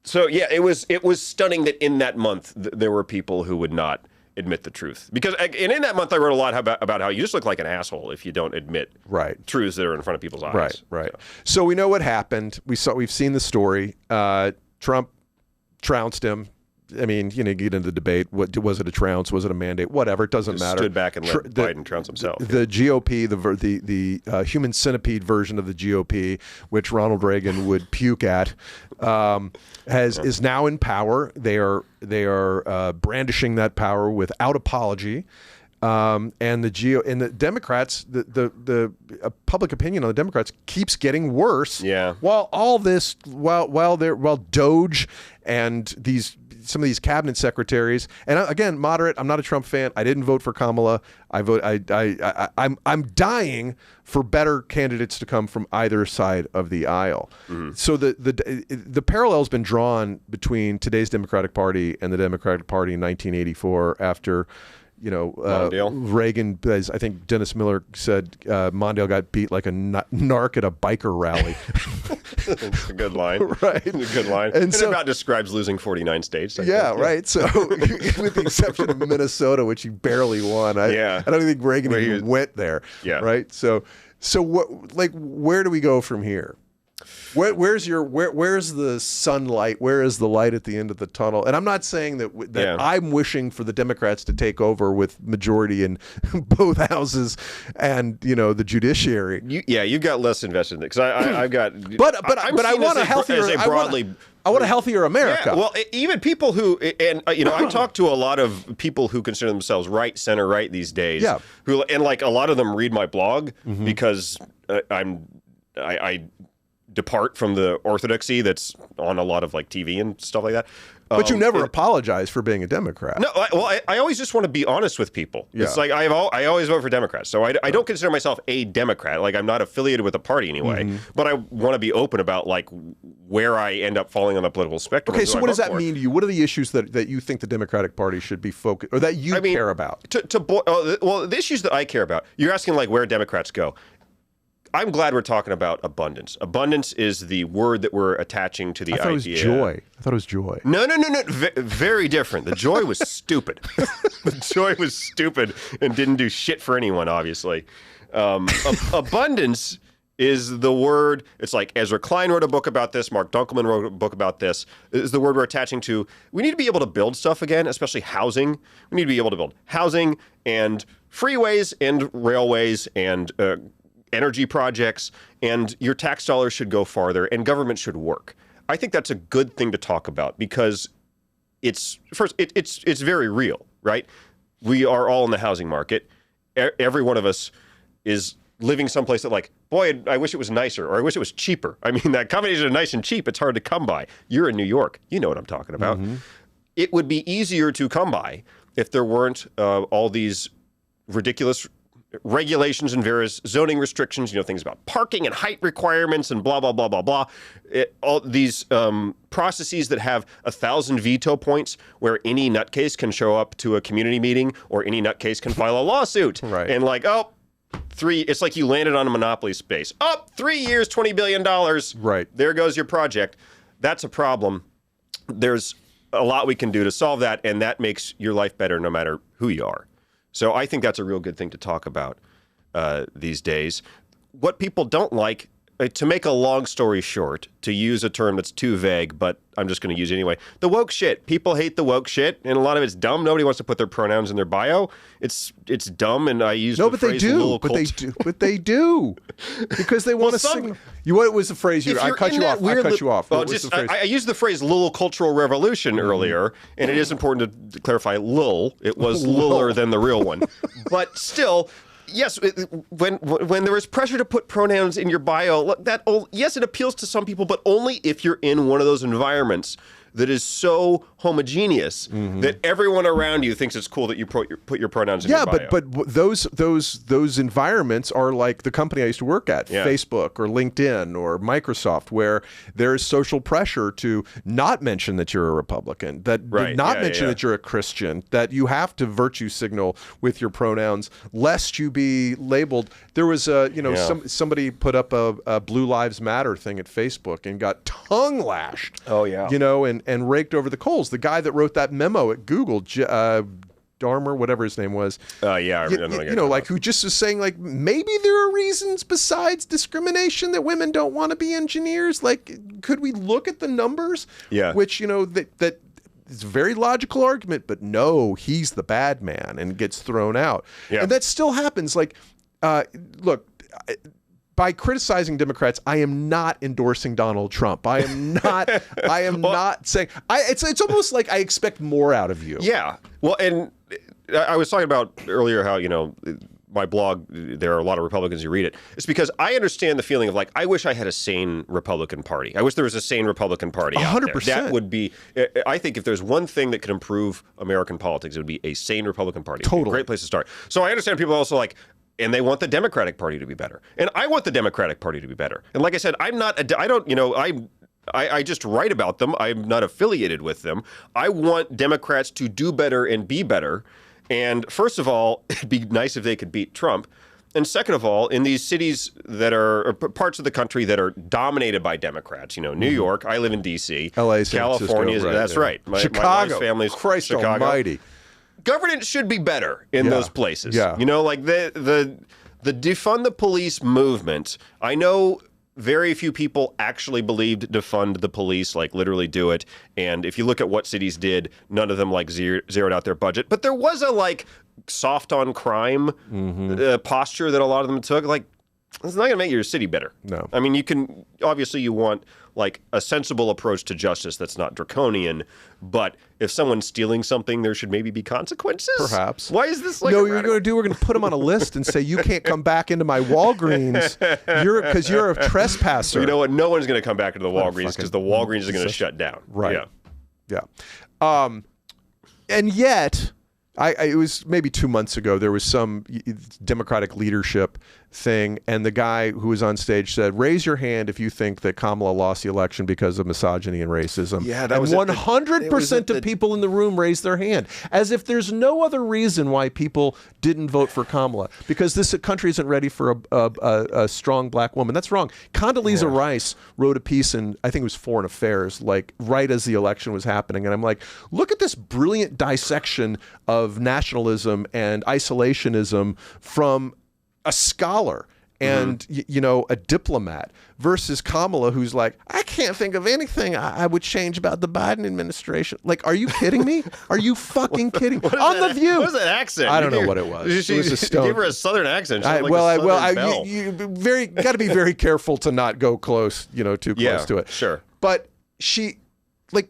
So yeah, it was stunning that in that month there were people who would not admit the truth. Because and in that month I wrote a lot about how you just look like an asshole if you don't admit truths that are in front of people's eyes. Right. So we know what happened. We've seen the story. Trump trounced him. I mean, you get into the debate. What was it? A trounce? Was it a mandate? Whatever. It doesn't matter. Stood back and let Biden trounce himself. The GOP, the human centipede version of the GOP, which Ronald Reagan would puke at, is now in power. They are brandishing that power without apology. And the Democrats, the public opinion on the Democrats keeps getting worse. Yeah. While all this, while Doge and some of these cabinet secretaries, and again, moderate. I'm not a Trump fan. I didn't vote for Kamala. I'm dying for better candidates to come from either side of the aisle. Mm-hmm. So the parallel's been drawn between today's Democratic Party and the Democratic Party in 1984 after. Reagan, as I think Dennis Miller said, Mondale got beat like a narc at a biker rally. It's a good line. Right. It's a good line. And it about describes losing 49 states. I think. Right. So with the exception of Minnesota, which he barely won, I don't think Reagan even went there. Yeah. Right. So where do we go from here? Where's the sunlight? Where is the light at the end of the tunnel? And I'm not saying that I'm wishing for the Democrats to take over with majority in both houses and the judiciary. You've got less invested in it because I've got. But I want a healthier. I want a healthier America. Yeah, well, even people who I talk to a lot of people who consider themselves right, center right these days. Yeah. And like a lot of them read my blog because I depart from the orthodoxy that's on a lot of like TV and stuff like that. But you never apologize for being a Democrat. No, I always just want to be honest with people. Yeah. It's like I always vote for Democrats, so I don't consider myself a Democrat. Like I'm not affiliated with a party anyway, but I want to be open about like where I end up falling on the political spectrum. Okay, so what does that mean to you? What are the issues that you think the Democratic Party should be focused, or that you care about? The issues that I care about. You're asking like where Democrats go. I'm glad we're talking about abundance. Abundance is the word that we're attaching to the idea. I thought it was joy. No. Very different. The joy was stupid. The joy was stupid and didn't do shit for anyone, obviously. Abundance is the word. It's like Ezra Klein wrote a book about this. Mark Dunkelman wrote a book about this. Is the word we're attaching to. We need to be able to build stuff again, especially housing. We need to be able to build housing and freeways and railways and energy projects, and your tax dollars should go farther, and government should work. I think that's a good thing to talk about because it's very real, right? We are all in the housing market. Every one of us is living someplace that like, boy, I wish it was nicer, or I wish it was cheaper. I mean, that combination of nice and cheap, it's hard to come by. You're in New York. You know what I'm talking about. Mm-hmm. It would be easier to come by if there weren't all these ridiculous regulations and various zoning restrictions, things about parking and height requirements and blah, blah, blah, blah, blah. All these processes that have 1,000 veto points where any nutcase can show up to a community meeting or any nutcase can file a lawsuit. Right. And like, it's like you landed on a monopoly space. 3 years, $20 billion. Right. There goes your project. That's a problem. There's a lot we can do to solve that, and that makes your life better no matter who you are. So I think that's a real good thing to talk about these days. What people don't like, to make a long story short, to use a term that's too vague, but I'm just going to use it anyway, the woke shit. People hate the woke shit, and a lot of it's dumb. Nobody wants to put their pronouns in their bio. It's dumb, and I use the phrase but they do, because they want to signal. What was the phrase? I cut you off. I used the phrase "little cultural revolution" earlier, and it is important to clarify. Lil, it was littler than the real one, but still. Yes, when there is pressure to put pronouns in your bio, yes, it appeals to some people, but only if you're in one of those environments that is so homogeneous that everyone around you thinks it's cool that you put your pronouns in your bio. but those environments are like the company I used to work at, Facebook or LinkedIn or Microsoft, where there is social pressure to not mention that you're a Republican, mention that you're a Christian, that you have to virtue signal with your pronouns lest you be labeled. There was somebody put up a Blue Lives Matter thing at Facebook and got tongue lashed. Oh yeah, and raked over the coals. The guy that wrote that memo at Google, Dharmer, whatever his name was. Who just was saying, like, maybe there are reasons besides discrimination that women don't want to be engineers. Like, could we look at the numbers? Yeah. Which, that it's a very logical argument, but no, he's the bad man and gets thrown out. Yeah. And that still happens. Like, look, by criticizing Democrats, I am not endorsing Donald Trump. I am not. Not saying. It's almost like I expect more out of you. Yeah. Well, and I was talking about earlier how my blog, there are a lot of Republicans who read it. It's because I understand the feeling of, like, I wish I had a sane Republican Party. I wish there was a sane Republican Party. 100%. That would be. I think if there's one thing that could improve American politics, it would be a sane Republican Party. Totally. It'd be a great place to start. So I understand people also like. And they want the Democratic Party to be better. And I want the Democratic Party to be better. And like I said, I just write about them. I'm not affiliated with them. I want Democrats to do better and be better. And first of all, it'd be nice if they could beat Trump. And second of all, in these cities that are parts of the country that are dominated by Democrats, New York, I live in D.C. L.A., San California, Francisco, that's right. My Chicago, wife's family's Christ Chicago. almighty. Governance should be better in those places. Yeah. Like the defund the police movement. I know very few people actually believed defund the police, like literally do it. And if you look at what cities did, none of them zeroed out their budget. But there was a soft on crime posture that a lot of them took. Like, it's not going to make your city better. No. I mean, you want a sensible approach to justice that's not draconian, but if someone's stealing something, there should maybe be consequences? Perhaps. Why is this we're going to put them on a list and say, you can't come back into my Walgreens because you're a trespasser. You know what? No one's going to come back into the Walgreens because the Walgreens is going to shut down. Right. Yeah. And yet, it was maybe 2 months ago, there was some Democratic leadership thing, and the guy who was on stage said, raise your hand if you think that Kamala lost the election because of misogyny and racism. Yeah, and 100% of people in the room raised their hand, as if there's no other reason why people didn't vote for Kamala, because this country isn't ready for a strong black woman. That's wrong. Condoleezza Rice wrote a piece in, I think it was Foreign Affairs, right as the election was happening, and I'm like, look at this brilliant dissection of nationalism and isolationism from a scholar and a diplomat versus Kamala, who's like, I can't think of anything I would change about the Biden administration. Like, are you kidding me? Are you fucking kidding? On The View. What was that accent? I don't know what it was. It was a stone. Give her a southern accent. You got to be very careful to not go close, too close to it. Sure. But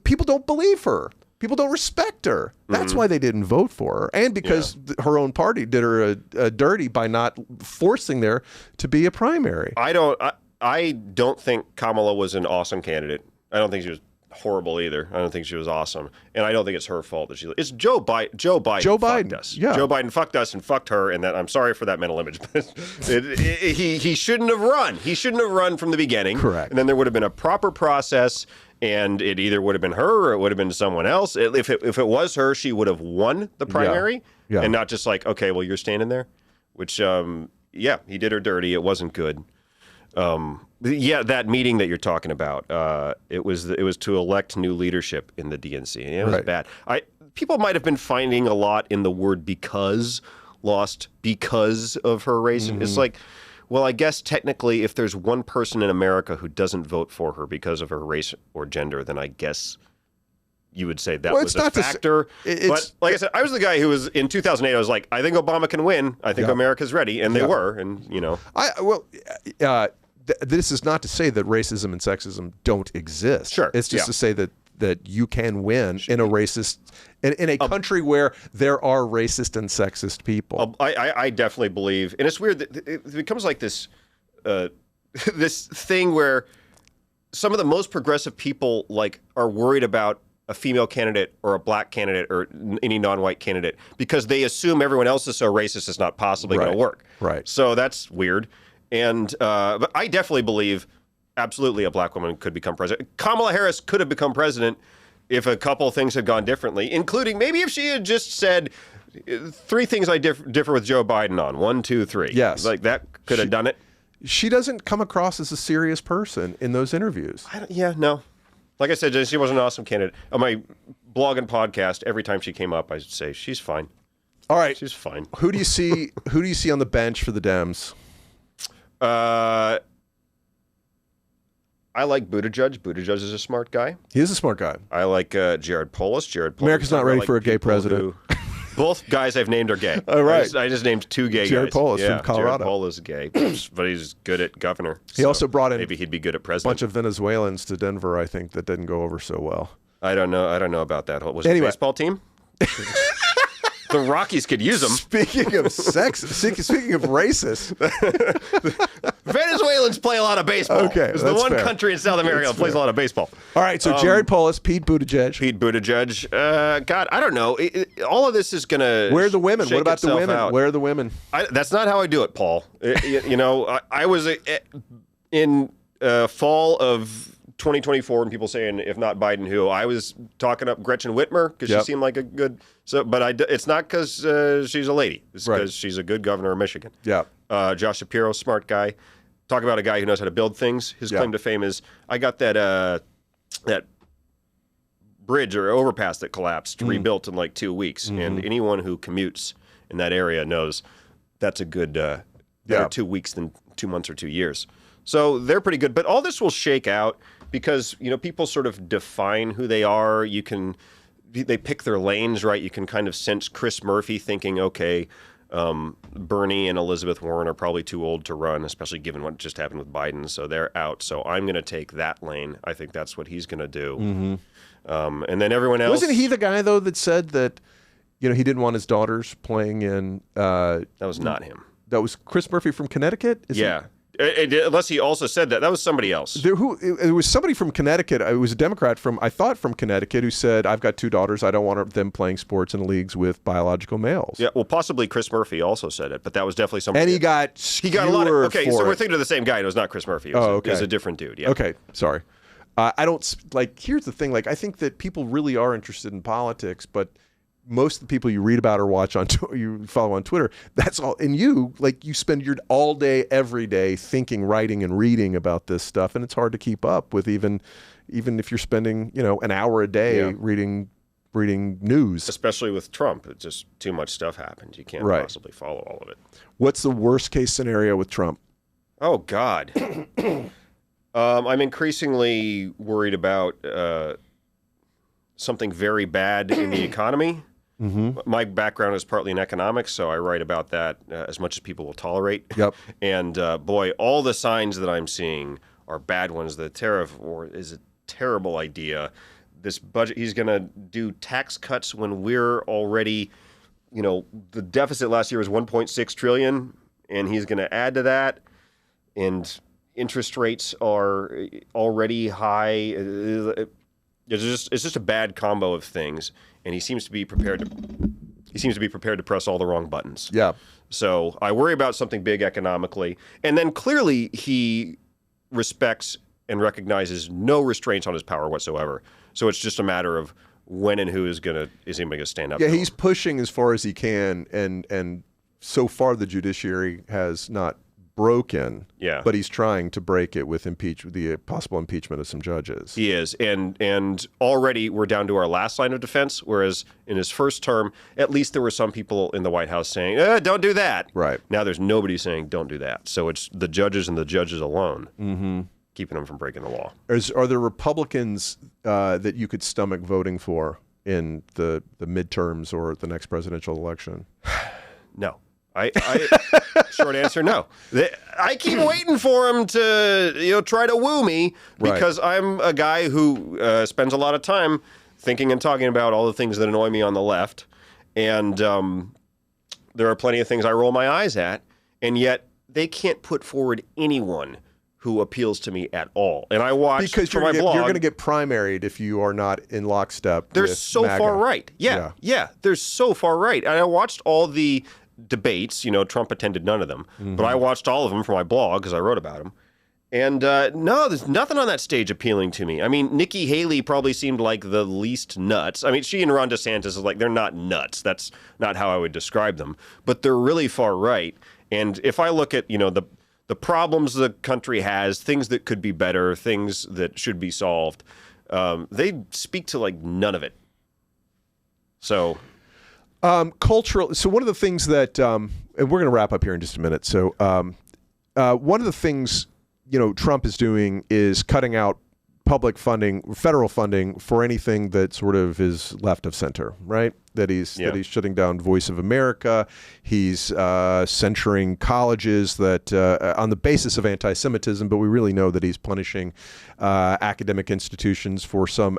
people don't believe her. People don't respect her. That's why they didn't vote for her. And because her own party did her a dirty by not forcing there to be a primary. I don't think Kamala was an awesome candidate. I don't think she was horrible either. I don't think she was awesome. And I don't think it's her fault that it's Joe Biden. Joe Biden fucked us. Yeah. Joe Biden fucked us and fucked her, and that I'm sorry for that mental image. But he shouldn't have run. He shouldn't have run from the beginning. Correct. And then there would have been a proper process. And it either would have been her or it would have been someone else. If it was her, she would have won the primary and not just like, okay, well, you're standing there, which, he did her dirty. It wasn't good. Yeah, that meeting that you're talking about, it was to elect new leadership in the DNC. And it was bad. People might have been finding a lot in the word "because" lost because of her race. Mm-hmm. It's like, well, I guess technically if there's one person in America who doesn't vote for her because of her race or gender, then I guess you would say that was a factor. But like I said, I was the guy who was in 2008. I was like, I think Obama can win. I think America's ready, and they were. And this is not to say that racism and sexism don't exist. Sure, it's just to say that you can win in a racist in a country where there are racist and sexist people. I definitely believe, and it's weird that it becomes like this this thing where some of the most progressive people are worried about a female candidate or a black candidate or any non-white candidate because they assume everyone else is so racist it's not possibly going to work. Right. So that's weird. And but I definitely believe absolutely a black woman could become president. Kamala Harris could have become president if a couple of things had gone differently, including maybe if she had just said 3 things I differ with Joe Biden on. 1, 2, 3. Yes. Like that could have done it. She doesn't come across as a serious person in those interviews. No. Like I said, she was an awesome candidate. On my blog and podcast, every time she came up, I'd say, she's fine. All right. She's fine. Who do you see on the bench for the Dems? I like Buttigieg. Buttigieg is a smart guy. He is a smart guy. I like Jared Polis. America's not ready for a gay president. Both guys I've named are gay. All right. I just named 2 gay guys. Jared Polis from Colorado. Jared Polis is gay, but he's good at governor. He also brought in maybe he'd be good at a president. bunch of Venezuelans to Denver, I think, that didn't go over so well. I don't know about that. Was it a baseball team? The Rockies could use them. Speaking of speaking of racist, Venezuelans play a lot of baseball. Okay, it's the one country in South America that plays a lot of baseball. All right, so Jared Polis, Pete Buttigieg. God, I don't know. All of this is going to Where are the women? What about the women? Out. Where are the women? That's not how I do it, Paul. I was in fall of 2024, and people saying, if not Biden, who? I was talking up Gretchen Whitmer because she seemed like a good. It's not because she's a lady. It's because she's a good governor of Michigan. Yeah. Josh Shapiro, smart guy. Talk about a guy who knows how to build things. His claim to fame is, I got that bridge or overpass that collapsed rebuilt in like 2 weeks, and anyone who commutes in that area knows that's a good better 2 weeks than 2 months or 2 years. So they're pretty good. But all this will shake out because people sort of define who they are. They pick their lanes, right? You can kind of sense Chris Murphy thinking, okay, Bernie and Elizabeth Warren are probably too old to run, especially given what just happened with Biden. So they're out. So I'm going to take that lane. I think that's what he's going to do. Mm-hmm. And then everyone else. Wasn't he the guy, though, that said that he didn't want his daughters playing in... that was not him. That was Chris Murphy from Connecticut? Unless he also said that. That was somebody else. It was somebody from Connecticut. It was a Democrat from Connecticut who said, I've got 2 daughters. I don't want them playing sports in leagues with biological males. Yeah, well, possibly Chris Murphy also said it, but that was definitely somebody. And he got a lot of... Okay, so we're thinking of the same guy. It was not Chris Murphy. It was a different dude. Yeah. Okay, sorry. I don't... here's the thing. I think that people really are interested in politics, but... most of the people you read about or watch you follow on Twitter, that's all. And you spend your all day, every day thinking, writing, and reading about this stuff, and it's hard to keep up with even if you're spending an hour a day reading news. Especially with Trump, it's just too much stuff happens. You can't possibly follow all of it. What's the worst case scenario with Trump? Oh God, I'm increasingly worried about something very bad in the economy. Mm-hmm. My background is partly in economics, so I write about that as much as people will tolerate. Yep. And boy, all the signs that I'm seeing are bad ones. The tariff war is a terrible idea. This budget, he's going to do tax cuts when we're already, the deficit last year was $1.6 trillion, and he's going to add to that. And interest rates are already high. It's just a bad combo of things, and he seems to be prepared to press all the wrong buttons. Yeah. So I worry about something big economically, and then clearly he respects and recognizes no restraints on his power whatsoever. So it's just a matter of when and who is anybody gonna stand up? Yeah, to he's him. pushing as far as he can, and so far the judiciary has not broken. Yeah. But he's trying to break it with the possible impeachment of some judges. He is. And already we're down to our last line of defense, whereas in his first term, at least there were some people in the White House saying, don't do that. Right. Now there's nobody saying don't do that. So it's the judges and the judges alone keeping them from breaking the law. Are there Republicans that you could stomach voting for in the midterms or the next presidential election? No. I short answer, no. I keep waiting for him to try to woo me because I'm a guy who spends a lot of time thinking and talking about all the things that annoy me on the left, and there are plenty of things I roll my eyes at, and yet they can't put forward anyone who appeals to me at all. And I watch for my blog. You're going to get primaried if you are not in lockstep. They're with so MAGA. far right. Yeah, they're so far right. And I watched all the debates. Trump attended none of them, but I watched all of them for my blog because I wrote about them. And no, there's nothing on that stage appealing to me. I mean, Nikki Haley probably seemed like the least nuts. I mean, she and Ron DeSantis is like, they're not nuts. That's not how I would describe them. But they're really far right. And if I look at, the problems the country has, things that could be better, things that should be solved, they speak to like none of it. So... cultural. So one of the things that, and we're going to wrap up here in just a minute. So one of the things, Trump is doing is cutting out public funding, federal funding for anything that sort of is left of center, right? That he's shutting down Voice of America. He's censoring colleges that on the basis of anti-Semitism, but we really know that he's punishing academic institutions for some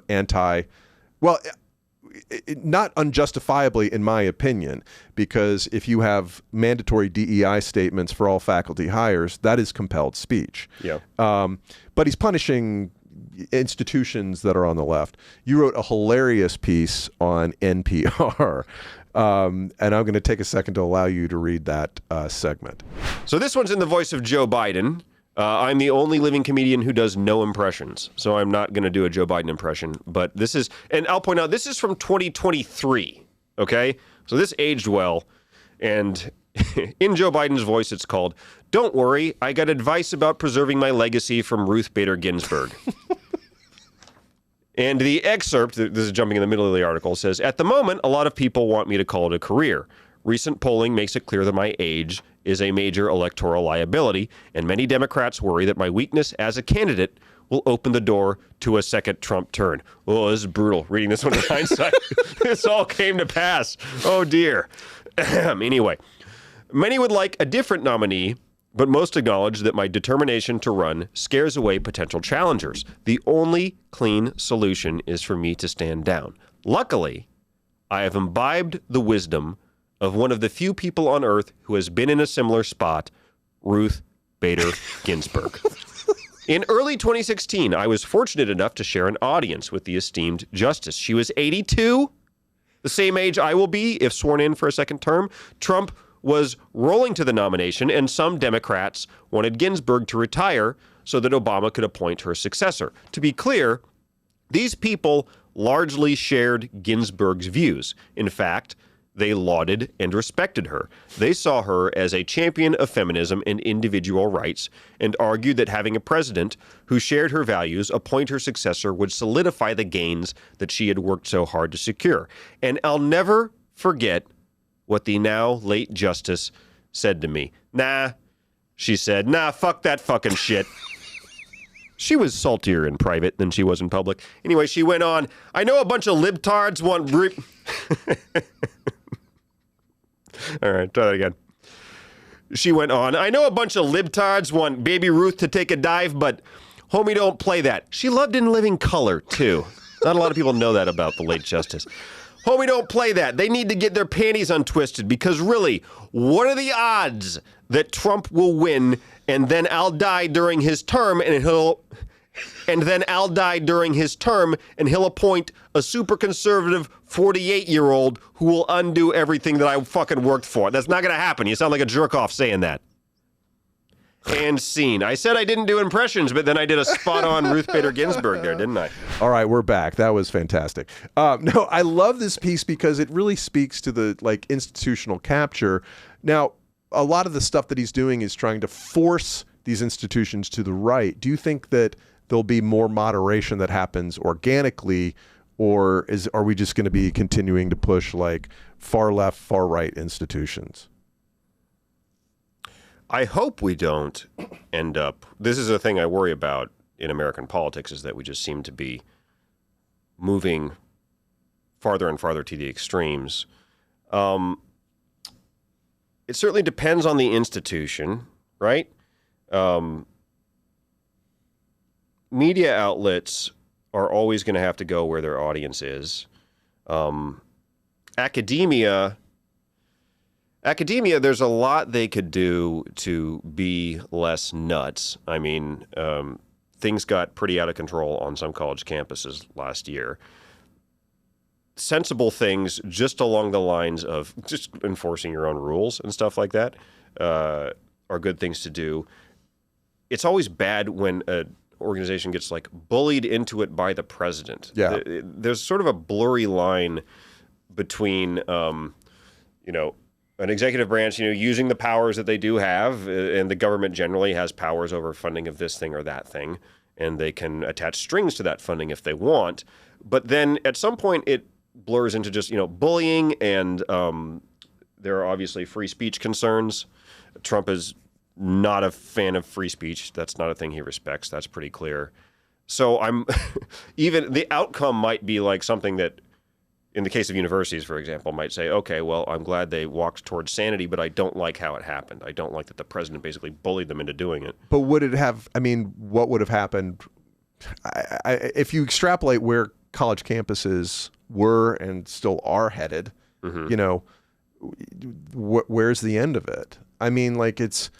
not unjustifiably, in my opinion, because if you have mandatory DEI statements for all faculty hires, that is compelled speech. Yeah. But he's punishing institutions that are on the left. You wrote a hilarious piece on NPR, and I'm going to take a second to allow you to read that segment. So this one's in the voice of Joe Biden. I'm the only living comedian who does no impressions, so I'm not going to do a Joe Biden impression. But this is, and I'll point out, this is from 2023, okay? So this aged well, and in Joe Biden's voice, it's called, "Don't worry, I got advice about preserving my legacy from Ruth Bader Ginsburg." And the excerpt, this is jumping in the middle of the article, says, "At the moment, a lot of people want me to call it a career. Recent polling makes it clear that my age is a major electoral liability, and many Democrats worry that my weakness as a candidate will open the door to a second Trump turn." Oh, this is brutal, reading this one in hindsight. This all came to pass. Oh, dear. Anyway, many would like a different nominee, but most acknowledge that my determination to run scares away potential challengers. The only clean solution is for me to stand down. Luckily, I have imbibed the wisdom of one of the few people on earth who has been in a similar spot, Ruth Bader Ginsburg. In early 2016, I was fortunate enough to share an audience with the esteemed justice. She was 82, the same age I will be if sworn in for a second term. Trump was rolling to the nomination, and some Democrats wanted Ginsburg to retire so that Obama could appoint her successor. To be clear, these people largely shared Ginsburg's views. In fact, they lauded and respected her. They saw her as a champion of feminism and individual rights and argued that having a president who shared her values appoint her successor would solidify the gains that she had worked so hard to secure. And I'll never forget what the now late justice said to me. "Nah," she said, "nah, fuck that fucking shit." She was saltier in private than she was in public. Anyway, she went on, "I know a bunch of libtards want..." All right, try that again. She went on, "I know a bunch of libtards want Baby Ruth to take a dive, but homie, don't play that." She loved In Living Color, too. Not a lot of people know that about the late justice. "Homie, don't play that. They need to get their panties untwisted because really, what are the odds that Trump will win and then I'll die during his term and he'll appoint a super conservative 48-year-old who will undo everything that I fucking worked for." That's not going to happen. You sound like a jerk-off saying that. And scene. I said I didn't do impressions, but then I did a spot-on Ruth Bader Ginsburg there, didn't I? All right, we're back. That was fantastic. No, I love this piece because it really speaks to the institutional capture. Now, a lot of the stuff that he's doing is trying to force these institutions to the right. Do you think that there'll be more moderation that happens organically, or are we just going to be continuing to push like far left, far right institutions? I hope we don't end up. This is a thing I worry about in American politics, is that we just seem to be moving farther and farther to the extremes. It certainly depends on the institution, right? Media outlets are always going to have to go where their audience is. Academia, there's a lot they could do to be less nuts. I mean, things got pretty out of control on some college campuses last year. Sensible things just along the lines of just enforcing your own rules and stuff like that are good things to do. It's always bad when an organization gets like bullied into it by the president. Yeah. There's sort of a blurry line between, an executive branch, using the powers that they do have, and the government generally has powers over funding of this thing or that thing, and they can attach strings to that funding if they want. But then at some point it blurs into just, bullying, and there are obviously free speech concerns. Trump is not a fan of free speech. That's not a thing he respects. That's pretty clear. So even the outcome might be like something that, in the case of universities, for example, might say, okay, well, I'm glad they walked towards sanity, but I don't like how it happened. I don't like that the president basically bullied them into doing it. But what would have happened if you extrapolate where college campuses were and still are headed, where's the end of it? I mean, like, it's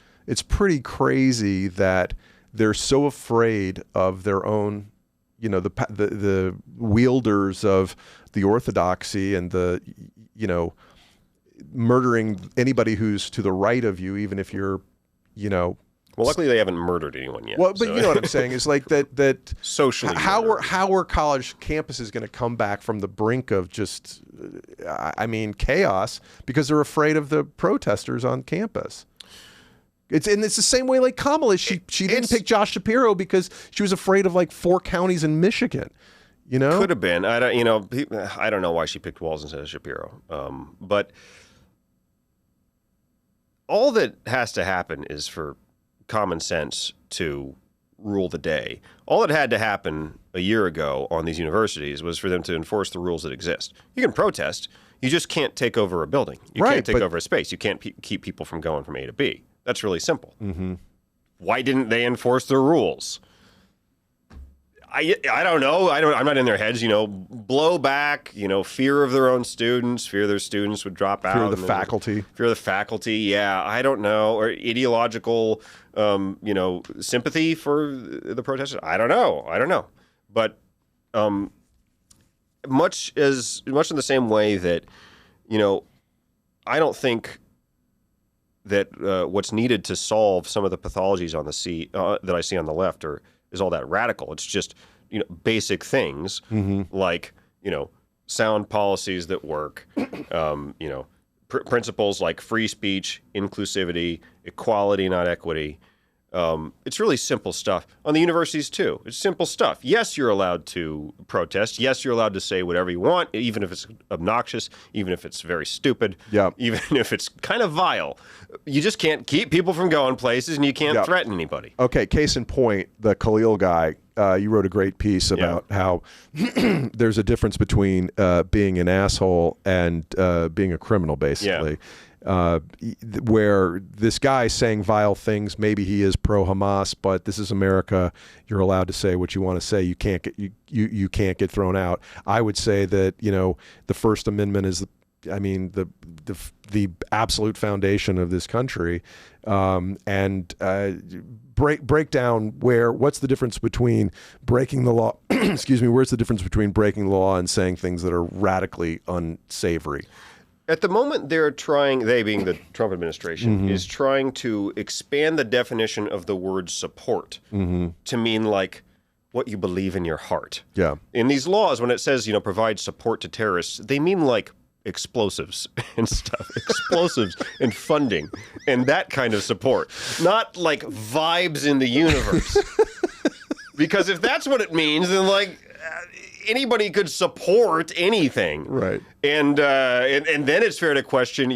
pretty crazy that they're so afraid of their own, the wielders of the orthodoxy and the, murdering anybody who's to the right of you, even if you're, Well, luckily they haven't murdered anyone yet. Well, but you know what I'm saying is like that socially. How are college campuses going to come back from the brink of just, chaos because they're afraid of the protesters on campus? It's the same way like Kamala. She didn't pick Josh Shapiro because she was afraid of like 4 counties in Michigan. Could have been. I don't know why she picked Walz instead of Shapiro. But all that has to happen is for common sense to rule the day. All that had to happen a year ago on these universities was for them to enforce the rules that exist. You can protest. You just can't take over a building. You can't take over a space. You can't keep people from going from A to B. That's really simple. Mm-hmm. Why didn't they enforce the rules? I don't know. I'm not in their heads. Blowback. Fear of their own students. Fear their students would drop out. Fear of the faculty. Fear of the faculty. Yeah, I don't know. Or ideological, sympathy for the protesters. I don't know. But much in the same way that, I don't think that what's needed to solve some of the pathologies on the that I see on the left is all that radical. It's just basic things like sound policies that work, principles like free speech, inclusivity, equality, not equity. It's really simple stuff. On the universities, too, it's simple stuff. Yes, you're allowed to protest. Yes, you're allowed to say whatever you want, even if it's obnoxious, even if it's very stupid, even if it's kind of vile. You just can't keep people from going places, and you can't threaten anybody. Okay, case in point, the Khalil guy, you wrote a great piece about how there's a difference between being an asshole and being a criminal, basically. Yeah. Where this guy saying vile things, maybe he is pro-Hamas, but this is America. You're allowed to say what you want to say. You can't get thrown out. I would say that the First Amendment is the absolute foundation of this country, and break down what's the difference between breaking the law. Excuse me. Where's the difference between breaking the law and saying things that are radically unsavory? At the moment, they being the Trump administration, is trying to expand the definition of the word support to mean like what you believe in your heart. Yeah. In these laws, when it says, provide support to terrorists, they mean like explosives and stuff, explosives and funding and that kind of support, not like vibes in the universe. Because if that's what it means, then like anybody could support anything, Right? And then it's fair to question,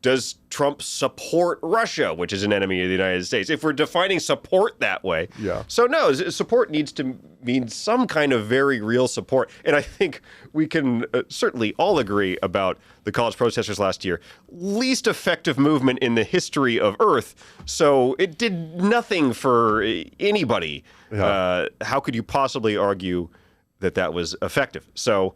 does Trump support Russia, which is an enemy of the United States? If we're defining support that way. Yeah. So no, support needs to mean some kind of very real support. And I think we can certainly all agree about the college protesters last year. Least effective movement in the history of Earth. So it did nothing for anybody. Yeah. How could you possibly argue that was effective? So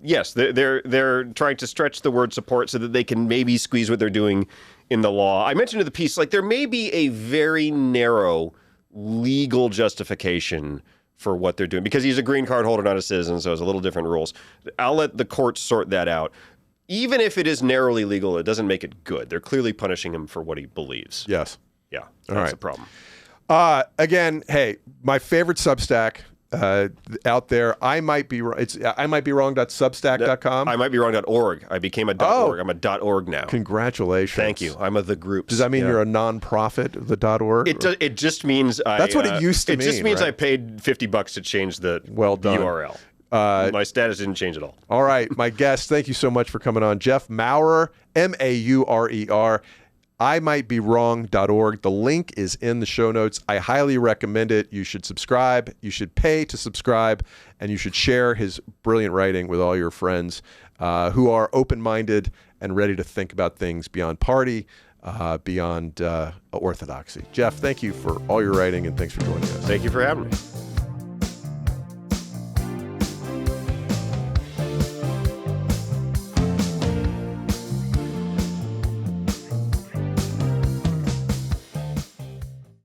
yes, they're trying to stretch the word support so that they can maybe squeeze what they're doing in the law. I mentioned in the piece, like there may be a very narrow legal justification for what they're doing because he's a green card holder, not a citizen, so it's a little different rules. I'll let the courts sort that out. Even if it is narrowly legal, it doesn't make it good. They're clearly punishing him for what he believes. Yes. Yeah, that's right. the problem. Again, hey, my favorite Substack out there. I might be wrong. It's I-might-be-wrong.substack.com. I might be wrong.org. I became a .org. I'm a .org now. Congratulations. Thank you. I'm of the groups. Does that mean you're a nonprofit of the .org? It just means That's what it used to mean. It just means right? I paid $50 to change the Well done. URL. My status didn't change at all. All right, my guest, thank you so much for coming on. Jeff Maurer, Maurer. I-might-be-wrong.org. The link is in the show notes. I highly recommend it. You should subscribe. You should pay to subscribe, and you should share his brilliant writing with all your friends who are open-minded and ready to think about things beyond party, beyond orthodoxy. Jeff, thank you for all your writing, and thanks for joining us. Thank you for having me.